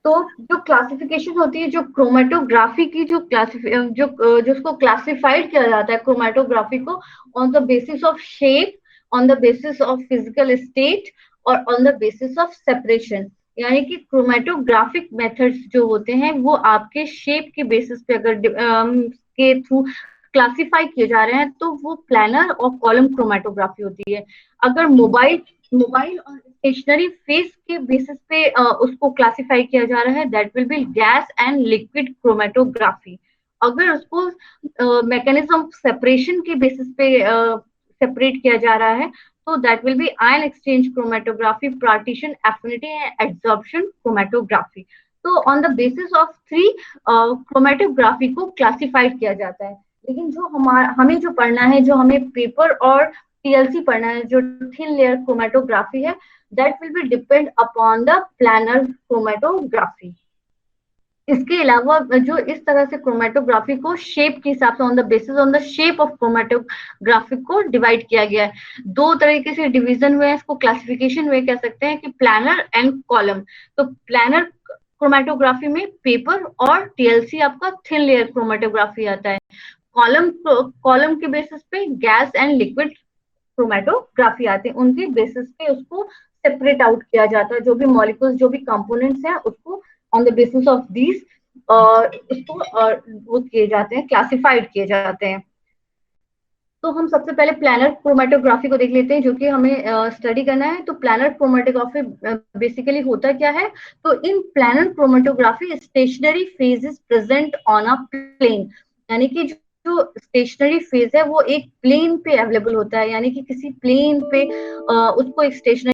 तो जो क्लासिफिकेशन होती है, जो क्रोमेटोग्राफी की जो जिसको क्लासिफाइड किया जाता है क्रोमेटोग्राफी को, on the basis of shape, on the basis of physical state और on the basis of separation. यानी कि क्रोमेटोग्राफिक मेथड्स जो होते हैं वो आपके शेप के बेसिस पे अगर के थ्रू क्लासिफाई किए जा रहे हैं तो वो प्लानर और कॉलम क्रोमेटोग्राफी होती है। अगर मोबाइल मोबाइल और स्टेशनरी फेज के बेसिस पे उसको क्लासिफाई किया जा रहा है, that will be gas and liquid chromatography. अगर उसको मैकेनिज्म ऑफ सेपरेशन के बेसिस पे सेपरेट किया जा रहा है तो that will be ion exchange chromatography, partition, affinity and absorption chromatography. तो on the basis of three chromatography को क्लासिफाइड किया जाता है। लेकिन जो हमें जो पढ़ना है, जो हमें पेपर और टीएलसी पढ़ना है, जो थिन लेयर क्रोमेटोग्राफी है, that will be depend upon the planar chromatography. इसके अलावा जो इस तरह से क्रोमेटोग्राफी को शेप के हिसाब से, on the basis on the shape of chromatography को डिवाइड किया गया है। दो तरीके से डिवीजन हुए हैं, इसको क्लासिफिकेशन हुए कह सकते हैं कि प्लानर एंड कॉलम। तो प्लानर क्रोमेटोग्राफी में पेपर और टीएलसी आपका थिन लेयर क्रोमेटोग्राफी आता है। कॉलम कॉलम के बेसिस पे गैस एंड लिक्विड क्रोमेटोग्राफी आते हैं। उनके बेसिस पे उसको सेपरेट आउट किया जाता है, जो भी मॉलिक्यूल्स, जो भी कंपोनेंट्स हैं, उसको on the basis of these उसको वो किए जाते हैं, क्लासिफाइड किए जाते हैं। तो हम सबसे पहले प्लानर क्रोमेटोग्राफी को देख लेते हैं, जो कि हमें स्टडी करना है। तो प्लानर क्रोमेटोग्राफी बेसिकली होता क्या है? तो in planar chromatography stationary phase is present on a plane. यानी कि जो स्टेशनरी फेज है वो एक प्लेन पे अवेलेबल होता है, यानी कि किसी प्लेन पे उसको एक स्टेशनरी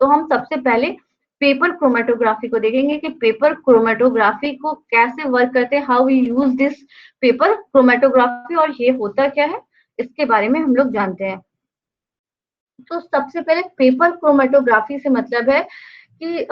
तो हम सबसे पहले पेपर क्रोमेटोग्राफी को देखेंगे कि पेपर क्रोमेटोग्राफी को कैसे वर्क करते हैं, how we use this paper chromatography, और ये होता क्या है इसके बारे में हम लोग जानते हैं। तो सबसे पहले पेपर क्रोमेटोग्राफी से मतलब है कि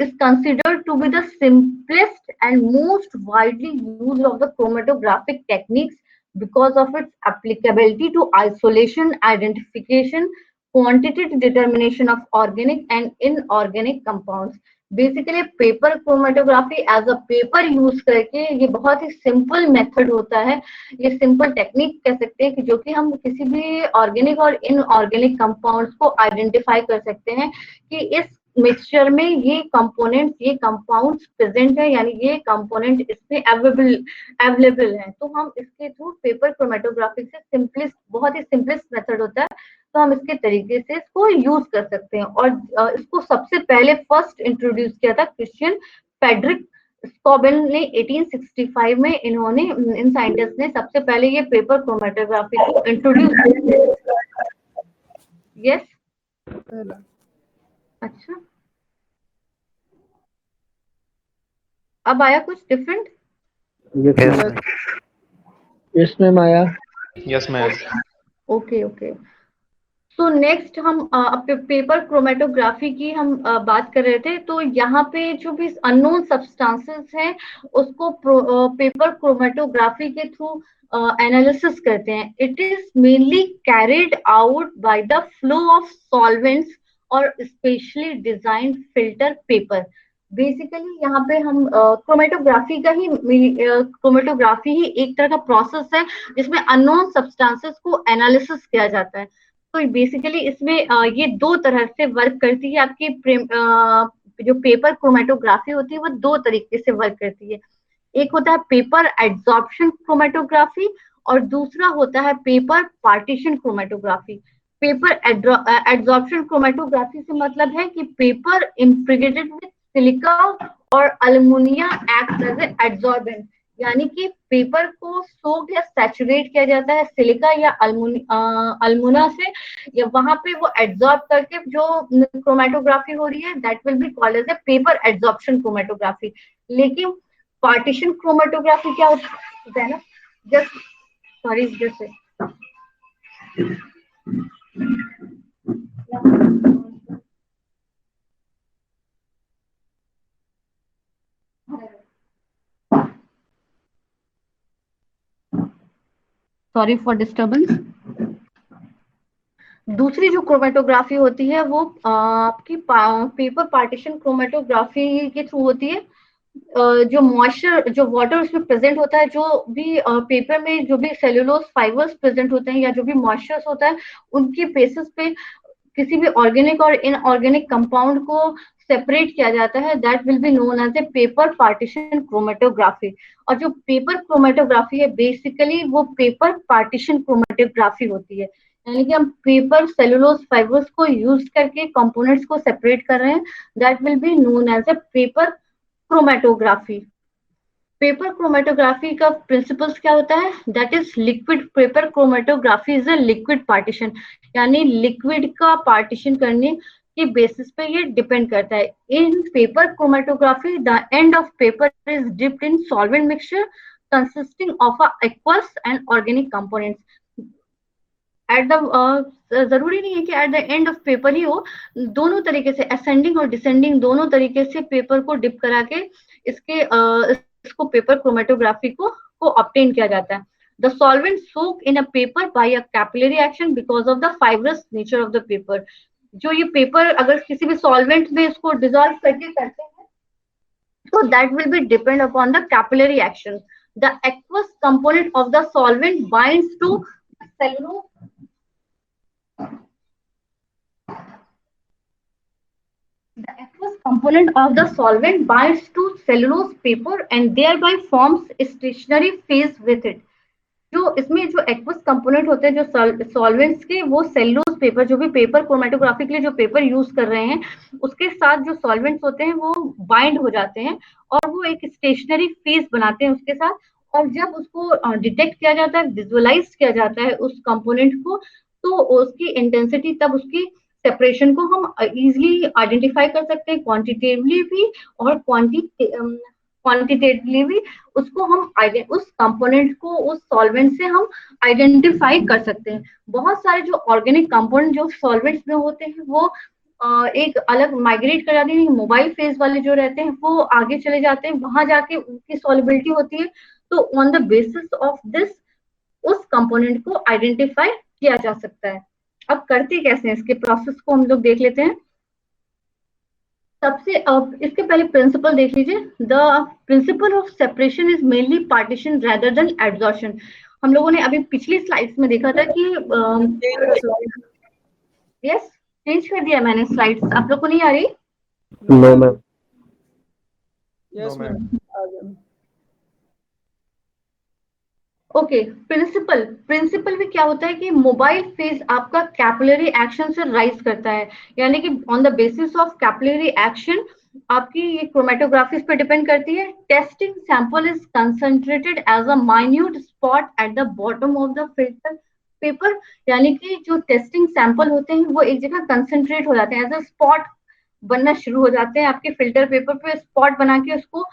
is considered to be the simplest and most widely used of the chromatographic techniques because of its applicability to isolation, identification, quantitative determination of organic and inorganic compounds. Basically paper chromatography as a paper use करके ये बहुत ही simple method होता है, ये simple technique कह सकते हैं कि जो कि हम किसी भी ऑर्गेनिक और इनऑर्गेनिक कंपाउंड्स को आइडेंटिफाई कर सकते हैं कि इस मिक्सचर में ये कंपोनेंट्स, ये कंपाउंड्स प्रेजेंट है, यानी ये कंपोनेंट इसमें अवेलेबल है। तो हम इसके थ्रू पेपर क्रोमेटोग्राफी से सिंपलेस्ट, बहुत ही सिंपलेस्ट मेथड होता है, तो हम इसके तरीके से इसको यूज कर सकते हैं। और इसको सबसे पहले फर्स्ट इंट्रोड्यूस किया था क्रिश्चियन फ्रेडरिक स्कॉबेल ने 1865 में। इन्होंने, इन साइंटिस्ट ने सबसे पहले ये पेपर क्रोमेटोग्राफी को इंट्रोड्यूस किया। यस, अच्छा, अब आया कुछ डिफरेंट? यस मैम आया। Yes ma'am. Okay okay. So next हम पेपर क्रोमेटोग्राफी की हम बात कर रहे थे। तो यहाँ पे जो भी अननोन सब्सटेंसेस हैं उसको पेपर क्रोमेटोग्राफी के थ्रू एनालिसिस करते हैं। It is mainly carried out by the flow of solvents और specially design filter paper. Basically यहाँ पे हम क्रोमेटोग्राफी का ही क्रोमेटोग्राफी ही एक तरह का प्रोसेस है जिसमें अननोन सब्सटेंसेस को एनालिसिस किया जाता है। तो बेसिकली इसमें ये दो तरह से वर्क करती है। आपकी जो पेपर क्रोमेटोग्राफी होती है वो दो तरीके से वर्क करती है। एक होता है पेपर एड्सॉर्प्शन क्रोमेटोग्राफी और दूसरा होता है paper partition chromatography. Paper adsorption chromatography से मतलब है कि पेपर इम्प्रेग्नेटेड विद सिलिका और अल्मुनिया एक्ट एज ए एड्सॉर्बेंट, यानी कि पेपर को सोक या सैचुरेट किया जाता है सिलिका या अल्मुना से, या वहां पे वो एब्जॉर्ब करके जो क्रोमेटोग्राफी हो रही है that will be called as a paper absorption chromatography. लेकिन पार्टीशन क्रोमेटोग्राफी क्या होता है ना, just sorry just sorry for disturbance. दूसरी जो क्रोमेटोग्राफी होती है वो आपकी पेपर पार्टीशन क्रोमेटोग्राफी के थ्रू होती है। जो मॉइस्चर जो वाटर उसमें प्रेजेंट होता है, जो भी पेपर में जो भी सेल्यूलोज फाइबर्स प्रेजेंट होते हैं या जो भी मॉइस्चर होता है, उनके बेसिस पे किसी भी ऑर्गेनिक और इनऑर्गेनिक कंपाउंड को सेपरेट किया जाता है, that will be known as a paper partition chromatography. और जो पेपर क्रोमेटोग्राफी है बेसिकली वो पेपर पार्टीशन क्रोमेटोग्राफी होती है, यानी कि हम पेपर सेलुलोज फाइबर्स को यूज करके कंपोनेंट्स को सेपरेट कर रहे हैं, that will be known as a paper chromatography. Paper chromatography का प्रिंसिपल्स क्या होता है, that is liquid paper chromatography is a liquid partition, यानी लिक्विड का पार्टीशन करने के बेसिस पे ये डिपेंड करता है। In paper chromatography the end of paper is dipped in solvent mixture consisting of aqueous and organic components. At the जरूरी नहीं है कि at the end of paper ही हो, दोनों तरीके से असेंडिंग और डिसेंडिंग दोनों तरीके से पेपर को डिप करा के इसके इसको पेपर क्रोमेटोग्राफी को ऑब्टेन किया जाता है। The solvent soak in a paper by a capillary action because of the fibrous nature of the paper. जो ये पेपर अगर किसी भी सॉल्वेंट में इसको डिजोल्व करके करते हैं तो that will be depend upon the capillary action. The aqueous component of the solvent binds to cellulose The aqueous component of the solvent binds to cellulose paper and thereby forms a stationary phase with it. जो इसमें जो aqueous component होते हैं जो solvents के, वो cellulose paper, जो भी पेपर क्रोमेटोग्राफी के लिए जो पेपर यूज कर रहे हैं उसके साथ जो सॉल्वेंट्स होते हैं वो बाइंड हो जाते हैं और वो एक स्टेशनरी फेज बनाते हैं उसके साथ। और जब उसको डिटेक्ट किया जाता है, विजुअलाइज किया जाता है उस कंपोनेंट को, तो उसकी इंटेंसिटी तब उसकी सेपरेशन को हम इजिली आइडेंटिफाई कर सकते हैं, क्वांटिटेटिवली भी और क्वांटिटेटिवली भी उसको हम उस कंपोनेंट को उस सॉल्वेंट से हम आइडेंटिफाई कर सकते हैं। बहुत सारे जो ऑर्गेनिक कंपोनेंट जो सॉल्वेंट्स में होते हैं वो एक अलग माइग्रेट कर जाते हैं, मोबाइल फेज वाले जो रहते हैं वो आगे चले जाते हैं, वहां जाके उनकी सॉल्युबिलिटी होती है। तो on the basis of this उस कंपोनेंट को आइडेंटिफाई किया जा सकता है। अब करते कैसे हैं, इसके प्रोसेस को हम लोग देख लेते हैं। सबसे अब इसके पहले प्रिंसिपल देख लीजिए। The principle of separation is mainly partition rather than absorption. हम लोगों ने अभी पिछली स्लाइड्स में देखा था कि यस चेंज कर दिया मैंने स्लाइड्स, आप लोग को नहीं आ रही? No ma'am. Yes ma'am. Okay, principle में क्या होता है कि मोबाइल फेज आपका कैपिलरी एक्शन से राइज करता है, यानी कि on the basis of capillary action आपकी ये क्रोमेटोग्राफी पे डिपेंड करती है। Testing sample is concentrated as a minute spot at the bottom of the filter paper, यानी कि जो टेस्टिंग सैंपल होते हैं वो एक जगह कंसंट्रेट हो जाते हैं, एज अ स्पॉट बनना शुरू हो जाते हैं आपके फिल्टर पेपर पे, स्पॉट बना के उसको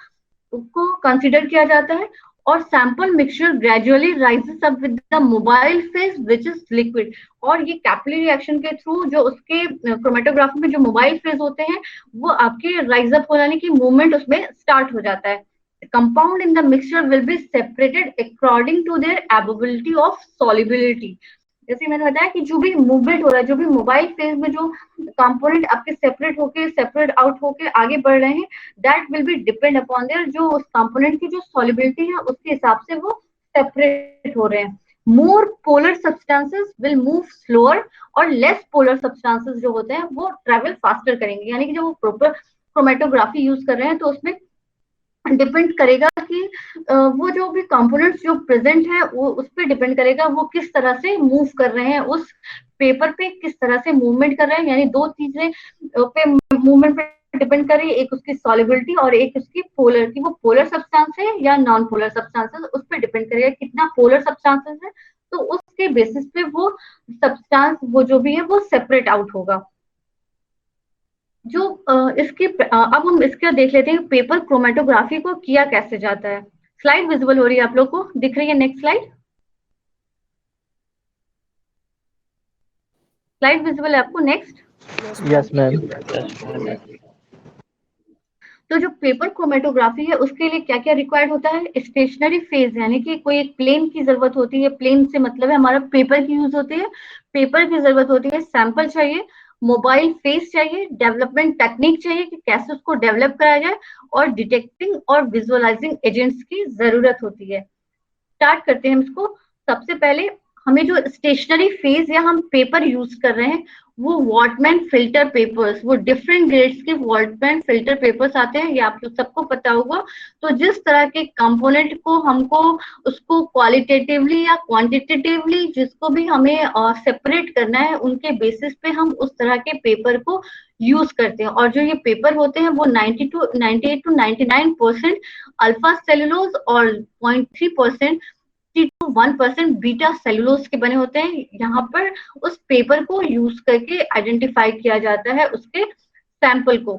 कंसिडर किया जाता है। और sample mixture gradually rises up with the mobile phase which is liquid. और ये कैपिलरी एक्शन के थ्रू जो उसके क्रोमेटोग्राफी में जो मोबाइल फेज होते हैं वो आपके राइज अप हो जाने की मूवमेंट उसमें स्टार्ट हो जाता है। Compound in the mixture will be separated according to their ability of solubility. जैसे मैंने बताया कि जो भी मूवमेंट हो रहा है, जो भी मोबाइल फेज में जो कंपोनेंट आपके सेपरेट आउट होके आगे बढ़ रहे हैं, that will be depend upon their जो उस कंपोनेंट की जो सॉल्युबिलिटी है उसके हिसाब से वो सेपरेट हो रहे हैं। More polar substances will move slower और लेस पोलर सब्सटेंसेस जो होते हैं वो ट्रेवल फास्टर करेंगे, यानी कि जब वो प्रॉपर क्रोमेटोग्राफी यूज कर रहे हैं तो उसमें डिपेंड करेगा कि वो जो भी कंपोनेंट्स जो प्रेजेंट है वो उस पर डिपेंड करेगा वो किस तरह से मूव कर रहे हैं, उस पेपर पे किस तरह से मूवमेंट कर रहे हैं, यानी दो चीजें पे मूवमेंट पे डिपेंड कर रही है, एक उसकी सॉल्युबिलिटी और एक उसकी पोलर की, वो पोलर सब्सटेंस है या नॉन पोलर सब्सटेंस है, उस पर डिपेंड करेगा कितना पोलर सब्सटेंसेस है, तो उसके बेसिस पे वो सब्सटेंस वो जो भी है वो सेपरेट आउट होगा। जो इसके अब हम इसका देख लेते हैं पेपर क्रोमेटोग्राफी को किया कैसे जाता है। स्लाइड विजिबल हो रही है आप लोग को, दिख रही है? नेक्स्ट स्लाइड, स्लाइड विजिबल है आपको? नेक्स्ट। Yes ma'am. तो जो पेपर क्रोमेटोग्राफी है उसके लिए क्या क्या रिक्वायर्ड होता है? स्टेशनरी फेज यानी कि कोई एक प्लेन की जरूरत होती है, प्लेन से मतलब है हमारा पेपर की यूज होती है, पेपर की जरूरत होती है, सैंपल चाहिए, मोबाइल फेस चाहिए, डेवलपमेंट टेक्निक चाहिए कि कैसे उसको डेवलप कराया जाए, और डिटेक्टिंग और विजुअलाइजिंग एजेंट्स की जरूरत होती है। स्टार्ट करते हैं हम इसको। सबसे पहले हमें जो स्टेशनरी फेज या हम पेपर यूज कर रहे हैं वो वॉटमैन फिल्टर पेपर्स, वो डिफरेंट ग्रेड्स के वॉटमैन फिल्टर पेपर्स आते हैं, ये आप लोग सबको पता होगा। तो जिस तरह के कंपोनेंट को हमको उसको क्वालिटेटिवली या क्वांटिटेटिवली जिसको भी हमें सेपरेट करना है उनके बेसिस पे हम उस तरह के पेपर को यूज करते हैं। और जो ये पेपर होते हैं वो 98 to 99% अल्फा सेलुलोज और 0.3% टू 1% बीटा सेलुलोज के बने होते हैं। यहाँ पर उस पेपर को यूज करके आइडेंटिफाई किया जाता है उसके सैंपल को।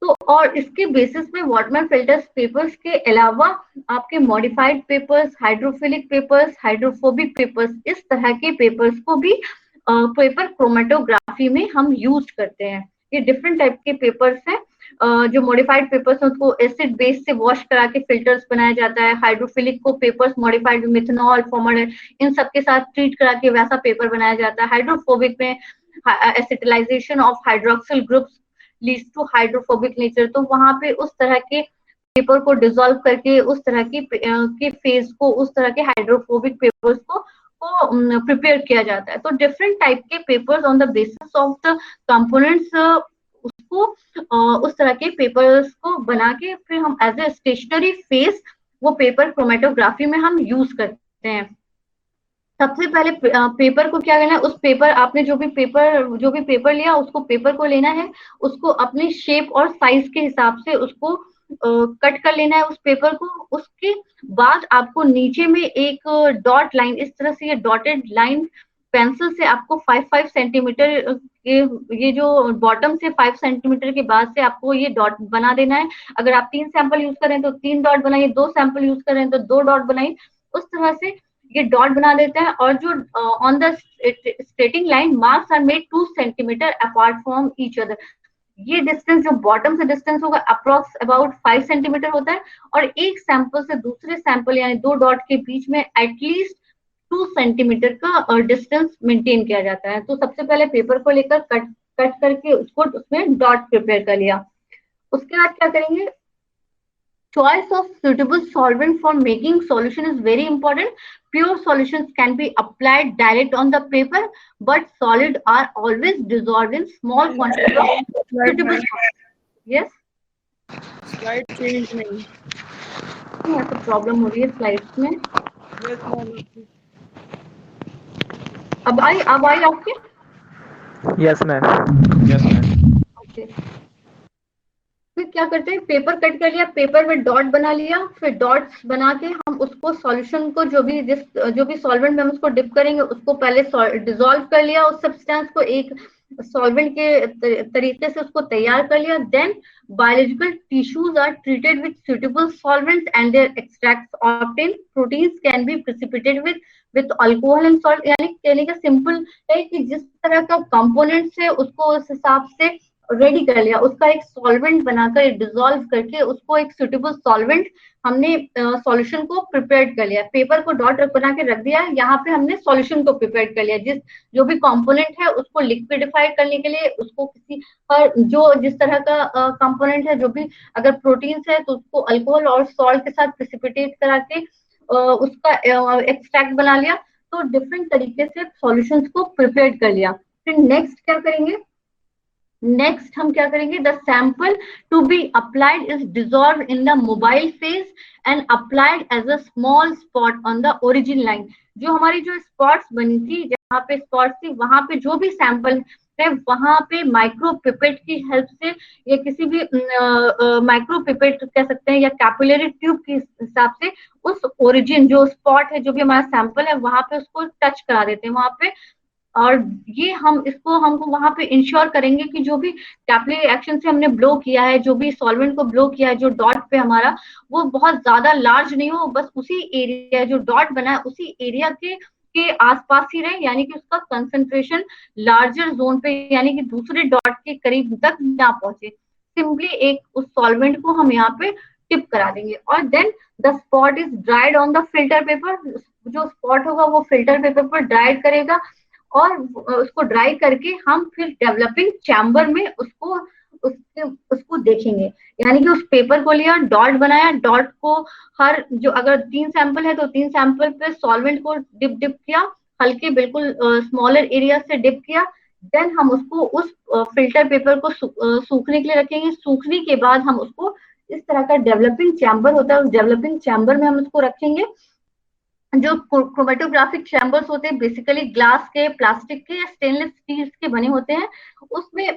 तो और इसके बेसिस पे वॉटमैन फिल्टर्स पेपर्स के अलावा आपके modified papers, hydrophilic papers, hydrophobic papers, इस तरह के पेपर्स को भी पेपर क्रोमेटोग्राफी में हम यूज करते हैं। ये डिफरेंट टाइप के पेपर्स हैं। जो मॉडिफाइड पेपर्स हैं उसको एसिड बेस से वॉश करा के फिल्टर्स बनाया जाता है। हाइड्रोफिलिक को पेपर्स मॉडिफाइड मिथेनॉल, फॉर्मल, इन सब के साथ ट्रीट करा के वैसा पेपर बनाया जाता है। हाइड्रोफोबिक में acetylation of hydroxyl groups leads to hydrophobic nature, तो वहां पे उस तरह के पेपर को डिसॉल्व करके उस तरह के फेज को, उस तरह के हाइड्रोफोबिक पेपर्स को प्रिपेयर किया जाता है। तो डिफरेंट टाइप के papers on the basis of the components उसको उस तरह के पेपर्स को बना के फिर हम एज ए स्टेशनरी फेस वो पेपर क्रोमेटोग्राफी में हम यूज करते हैं। सबसे पहले पेपर को क्या करना है, उस पेपर आपने जो भी पेपर लिया उसको पेपर को लेना है, उसको अपने शेप और साइज के हिसाब से उसको कट कर लेना है उस पेपर को। उसके बाद आपको नीचे में एक डॉट लाइन, इस तरह से ये डॉटेड लाइन पेंसिल से आपको 5-5 सेंटीमीटर के, ये जो बॉटम से 5 सेंटीमीटर के बाद से आपको ये डॉट बना देना है। अगर आप 3 सैंपल यूज करें तो 3 डॉट बनाइए, 2 सैंपल यूज करें तो 2 डॉट बनाइए। उस तरह से ये डॉट बना देता है। और जो on the starting line marks are made 2 centimetre apart from each other. ये डिस्टेंस जो बॉटम से डिस्टेंस होगा अप्रोक्स अबाउट 5 सेंटीमीटर होता है, और एक सैंपल से दूसरे सैंपल यानी 2 डॉट के बीच में एटलीस्ट 2 सेंटीमीटर का डिस्टेंस मेंटेन किया जाता है। तो सबसे पहले पेपर को लेकर कट करके उसको उसमें डॉट प्रिपेयर कर लिया। उसके बाद क्या करेंगे, choice of suitable solvent for making solution is very important. Pure solutions can be applied direct on the paper, but solid are always dissolved in small quantity of suitable solvent. Yes? Slide change नहीं। यहाँ से problem हो रही है slides में। Yes ma'am. अब आई आपके? Yes ma'am. Okay. फिर क्या करते हैं, पेपर कट कर लिया, पेपर में डॉट बना लिया, फिर डॉट्स बना के हम उसको सॉल्यूशन को जो भी सॉल्वेंट में हम उसको डिप करेंगे उसको पहले डिसॉल्व कर लिया, उस सब्सटेंस को एक सॉल्वेंट के तरीके से उसको तैयार कर लिया। Then biological tissues are treated with suitable solvents and their extracts obtain. Proteins can be precipitated with alcohol and salt. यानी कहने का सिंपल है कि जिस तरह का कंपोनेंट्स है उसको उस हिसाब से रेडी कर लिया, उसका एक सॉल्वेंट बनाकर डिसॉल्व करके उसको एक सुटेबल सॉल्वेंट हमने सॉल्यूशन को प्रिपेयर कर लिया। पेपर को डॉट बना के रख दिया, यहाँ पे हमने सॉल्यूशन को प्रिपेयर कर लिया। जो भी कंपोनेंट है उसको लिक्विडिफाई करने के लिए उसको किसी पर जो जिस तरह का कंपोनेंट है, जो भी अगर प्रोटीन्स है तो उसको अल्कोहल और सॉल्ट के साथ प्रेसिपिटेट करा के उसका एक्सट्रैक्ट बना लिया। तो डिफरेंट तरीके से सॉल्यूशंस को प्रिपेयर कर लिया। फिर नेक्स्ट क्या करेंगे, नेक्स्ट हम क्या करेंगे, the sample to be applied is dissolve in the mobile phase and applied as a small spot on the origin line. जो हमारी जो स्पॉट्स बनी थी, जहाँ पे स्पॉट्स थी वहां पे जो भी सैंपल हैं वहां पे माइक्रो पिपेट की हेल्प से या किसी भी माइक्रो पिपेट कह सकते हैं या कैपिलरी ट्यूब के हिसाब से उस ओरिजिन जो स्पॉट है, जो भी हमारा सैंपल है, वहां पे उसको टच करा देते हैं वहां पे। और ये हमको वहां पे इंश्योर करेंगे कि जो भी कैपिलरी एक्शन से हमने ब्लो किया है, जो भी सॉल्वेंट को ब्लो किया है, जो डॉट पे हमारा, वो बहुत ज्यादा लार्ज नहीं हो, बस उसी एरिया जो डॉट बना है उसी एरिया के आसपास ही रहे, यानी कि उसका कंसंट्रेशन लार्जर जोन पे यानी कि दूसरे डॉट के करीब तक ना पहुंचे। सिंपली एक उस सॉल्वेंट को हम यहाँ पे टिप करा देंगे और then the spot is dried on the filter paper. जो स्पॉट होगा वो फिल्टर पेपर पर ड्राइड करेगा और उसको ड्राई करके हम फिर डेवलपिंग चैम्बर में उसको देखेंगे। यानी कि उस पेपर को लिया, डॉट बनाया, डॉट को हर जो अगर 3 सैंपल है तो 3 सैंपल पे सॉल्वेंट को डिप किया, हल्के बिल्कुल स्मॉलर एरिया से डिप किया। देन हम उसको उस फिल्टर पेपर को सूखने के लिए रखेंगे। सूखने के बाद हम उसको इस तरह का डेवलपिंग चैम्बर होता है, उस डेवलपिंग चैम्बर में हम उसको रखेंगे। जो क्रोमेटोग्राफिक चैम्बर्स होते हैं बेसिकली ग्लास के, प्लास्टिक के या स्टेनलेस स्टील के बने होते हैं। उसमें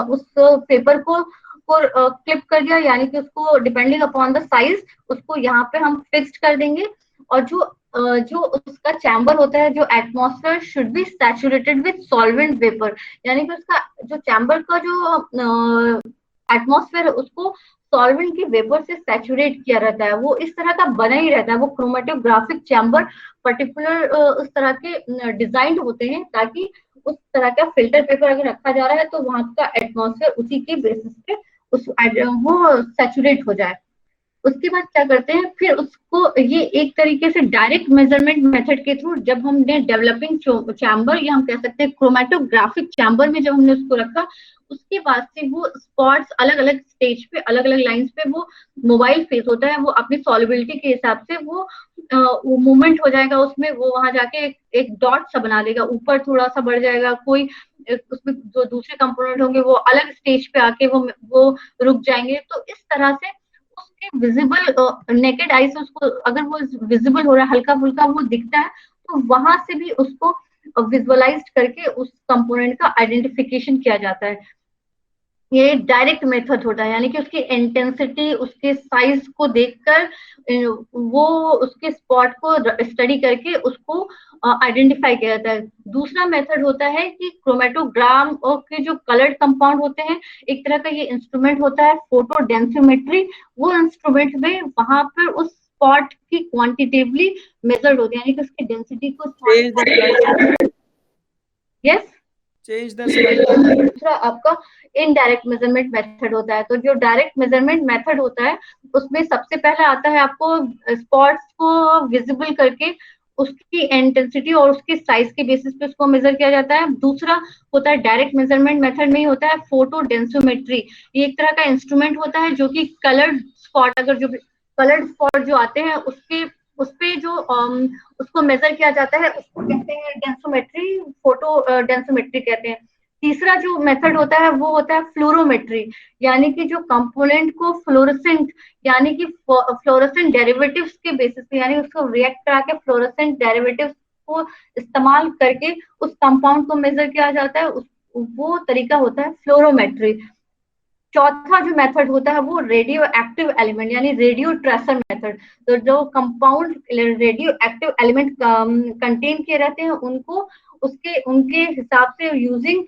उस पेपर को क्लिप कर दिया, यानी कि उसको डिपेंडिंग अपॉन द साइज उसको यहाँ पे हम फिक्स्ड कर देंगे। और जो उसका चैम्बर होता है, जो atmosphere should be saturated with solvent vapour, यानी कि उसका जो चैम्बर का जो एटमॉस्फेयर है उसको सॉल्वेंट के वेपर से सैचुरेट किया रहता है। वो इस तरह का बना ही रहता है। वो क्रोमेटोग्राफिक चैम्बर पर्टिकुलर उस तरह के डिजाइन होते हैं ताकि उस तरह का फिल्टर पेपर अगर रखा जा रहा है तो वहां का एटमॉस्फेयर उसी के बेसिस पे वो सैचुरेट हो जाए। उसके बाद क्या करते हैं, फिर उसको ये एक तरीके से डायरेक्ट मेजरमेंट मेथड के थ्रू जब हमने डेवलपिंग चैम्बर या हम कह सकते हैं क्रोमेटोग्राफिक चैम्बर में जब हमने उसको रखा, उसके बाद से वो स्पॉट्स अलग अलग स्टेज पे, अलग अलग लाइंस पे वो मोबाइल फेस होता है, वो अपनी सॉलिबिलिटी के हिसाब से वो मूवमेंट हो जाएगा उसमें, वो वहां जाके एक डॉट सा बना देगा, ऊपर थोड़ा सा बढ़ जाएगा, कोई उसमें जो दूसरे कंपोनेंट होंगे वो अलग स्टेज पे आके वो रुक जाएंगे। तो इस तरह से उसके विजिबल नेकेड आई से उसको अगर वो विजिबल हो रहा है, हल्का फुल्का वो दिखता है, तो वहां से भी उसको विजुअलाइज करके उस कंपोनेंट का आइडेंटिफिकेशन किया जाता है। ये डायरेक्ट मेथड होता है, यानी कि उसकी इंटेंसिटी, उसके साइज को देखकर वो उसके स्पॉट को स्टडी करके उसको आइडेंटिफाई किया जाता है। दूसरा मेथड होता है कि क्रोमेटोग्राम और के जो कलर्ड कंपाउंड होते हैं, एक तरह का ये इंस्ट्रूमेंट होता है फोटो डेंसिमेट्री। वो इंस्ट्रूमेंट में वहां पर उस स्पॉट की क्वांटिटेटिवली मेजर्ड होती है, यानी कि उसकी डेंसिटी को Change the slide. Yes. Change the slide. दूसरा आपका इनडायरेक्ट मेजरमेंट मेथड होता है। तो जो डायरेक्ट मेजरमेंट मेथड होता है उसमें सबसे पहले आता है आपको स्पॉट्स को विजिबल करके उसकी इंटेंसिटी और उसके साइज के बेसिस पे उसको मेजर किया जाता है। दूसरा होता है डायरेक्ट मेजरमेंट मेथड में ही होता है फोटो डेंसोमेट्री। ये एक तरह का इंस्ट्रूमेंट होता है जो कि कलर्ड स्पॉट, अगर जो कलर्ड स्पॉट जो आते हैं उसके उस पे जो उसको मेजर किया जाता है उसको कहते हैं डेंसोमेट्री, फोटो डेंसोमेट्री कहते हैं। तीसरा जो मेथड होता है वो होता है फ्लोरोमेट्री, यानी कि जो कंपोनेंट को फ्लोरोसेंट यानी कि फ्लोरोसेंट डेरिवेटिव्स के बेसिस पे, यानी उसको रिएक्ट करा के फ्लोरोसेंट डेरिवेटिव्स को इस्तेमाल करके उस कंपाउंड को मेजर किया जाता है, वो तरीका होता है फ्लोरोमेट्री। चौथा जो मेथड होता है वो रेडियो एक्टिव एलिमेंट यानी रेडियो ट्रेसर मेथड। तो जो compound radio active element contain किए रहते हैं उनको उनके हिसाब से यूजिंग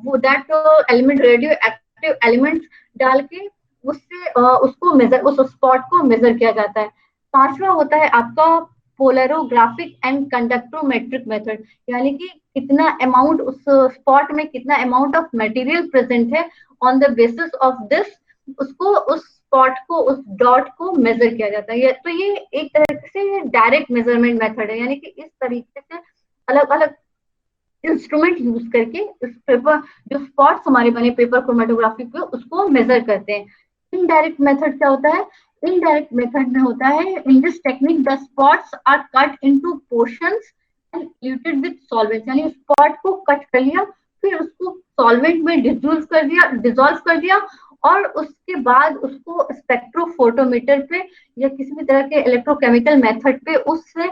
वो that element radio active elements डाल के उससे उसको मेजर उस स्पॉट को मेजर किया जाता है। पांचवा होता है आपका पोलरोग्राफिक एंड कंडक्टोमेट्रिक मेथड, यानी कि कितना अमाउंट उस स्पॉट में कितना अमाउंट ऑफ मटेरियल प्रेजेंट है, on the basis of this उसको उस स्पॉट को उस डॉट को मेजर किया जाता है। तो ये एक तरह से डायरेक्ट मेजरमेंट मेथड है, यानी कि इस तरीके से अलग अलग इंस्ट्रूमेंट यूज करके इस पेपर जो स्पॉट्स हमारे बने पेपर क्रोमेटोग्राफी पे उसको मेजर करते हैं। इनडायरेक्ट मेथड क्या होता है, इनडायरेक्ट मेथड में होता है in this technique the spots are cut into portions and eluted with solvent, यानी स्पॉट को कट कर लिया फिर उसको सॉल्वेंट में डिजोल्व कर दिया और उसके बाद उसको स्पेक्ट्रोफोटोमीटर पे या किसी भी तरह के इलेक्ट्रोकेमिकल मेथड पे उससे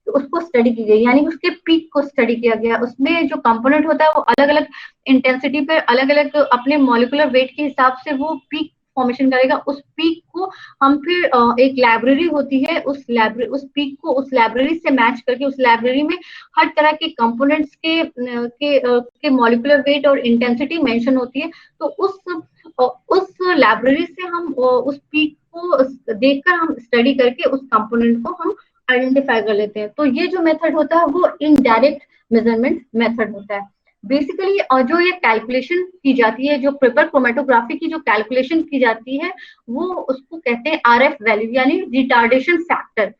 उसको स्टडी की गई, यानी उसके पीक को स्टडी किया गया। उसमें जो कंपोनेंट होता है वो अलग अलग इंटेंसिटी पे अलग अलग अपने मॉलिक्यूलर वेट के हिसाब से वो पीक फॉर्मेशन करेगा। उस पीक को हम फिर एक लाइब्रेरी होती है, उस पीक को उस लाइब्रेरी से मैच करके, उस लाइब्रेरी में हर तरह के कंपोनेंट्स के मॉलिक्यूलर वेट और इंटेंसिटी मेंशन होती है। तो उस लाइब्रेरी से हम उस पीक को देखकर हम स्टडी करके उस कंपोनेंट को हम आइडेंटिफाई कर लेते हैं। तो ये जो मेथड होता है वो इनडायरेक्ट मेजरमेंट मेथड होता है। बेसिकली जो ये कैलकुलेशन की जाती है, जो पेपर क्रोमेटोग्राफी की जो कैलकुलेशन की जाती है, वो उसको कहते हैं आरएफ वैल्यू, यानी रिटार्डेशन फैक्टर।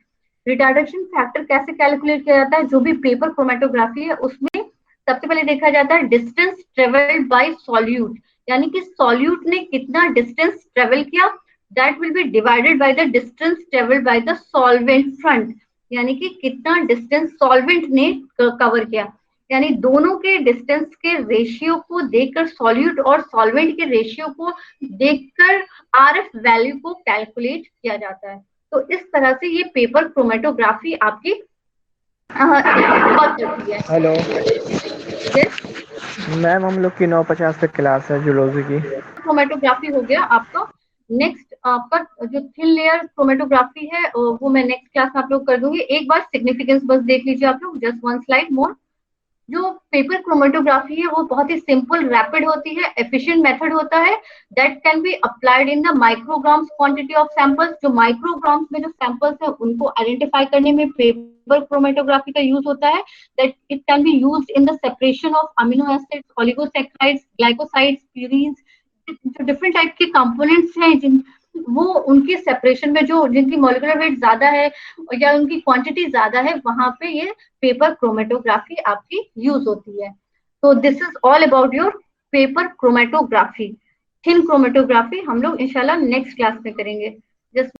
रिटार्डेशन फैक्टर कैसे कैलकुलेट किया जाता है? जो भी पेपर क्रोमेटोग्राफी है उसमें सबसे पहले देखा जाता है डिस्टेंस ट्रेवल्ड बाय सॉल्यूट, यानी कि सॉल्यूट ने कितना डिस्टेंस ट्रेवल किया, that will B divided by the distance travelled by the solvent front, यानी कि कितना डिस्टेंस सॉल्वेंट ने कवर किया। यानी दोनों के डिस्टेंस के रेशियो को देखकर, सॉल्यूट और सॉल्वेंट के रेशियो को देखकर आरएफ वैल्यू को कैलकुलेट किया जाता है। तो इस तरह से ये पेपर क्रोमेटोग्राफी आपकी वर्क करती है। हेलो यस, मैम, हम लोग की 9:50 तक क्लास है जूलॉजी की। क्रोमेटोग्राफी हो गया आपका। नेक्स्ट आपका जो थिन लेयर क्रोमेटोग्राफी है वो मैं नेक्स्ट क्लास में आप लोग कर दूंगी। एक बार सिग्निफिकेंस बस देख लीजिए आप लोग, जस्ट वन स्लाइड मोर। जो पेपर क्रोमेटोग्राफी है वो बहुत ही सिंपल, रैपिड होती है, एफिशिएंट मेथड होता है that can be applied in the micrograms quantity of samples. जो माइक्रोग्राम्स में जो सैंपल्स है उनको आइडेंटिफाई करने में पेपर क्रोमेटोग्राफी का यूज होता है। That it can be used in the separation of amino acids, oligosaccharides, glycosides, purines, जो डिफरेंट टाइप के कंपोनेंट्स हैं जिन वो उनके सेपरेशन में जो जिनकी मॉलिक्यूलर वेट ज्यादा है या उनकी क्वांटिटी ज्यादा है, वहां पे ये पेपर क्रोमेटोग्राफी आपकी यूज होती है। तो this is all about your paper chromatography. Thin chromatography हम लोग इंशाल्लाह नेक्स्ट क्लास में करेंगे। जस्ट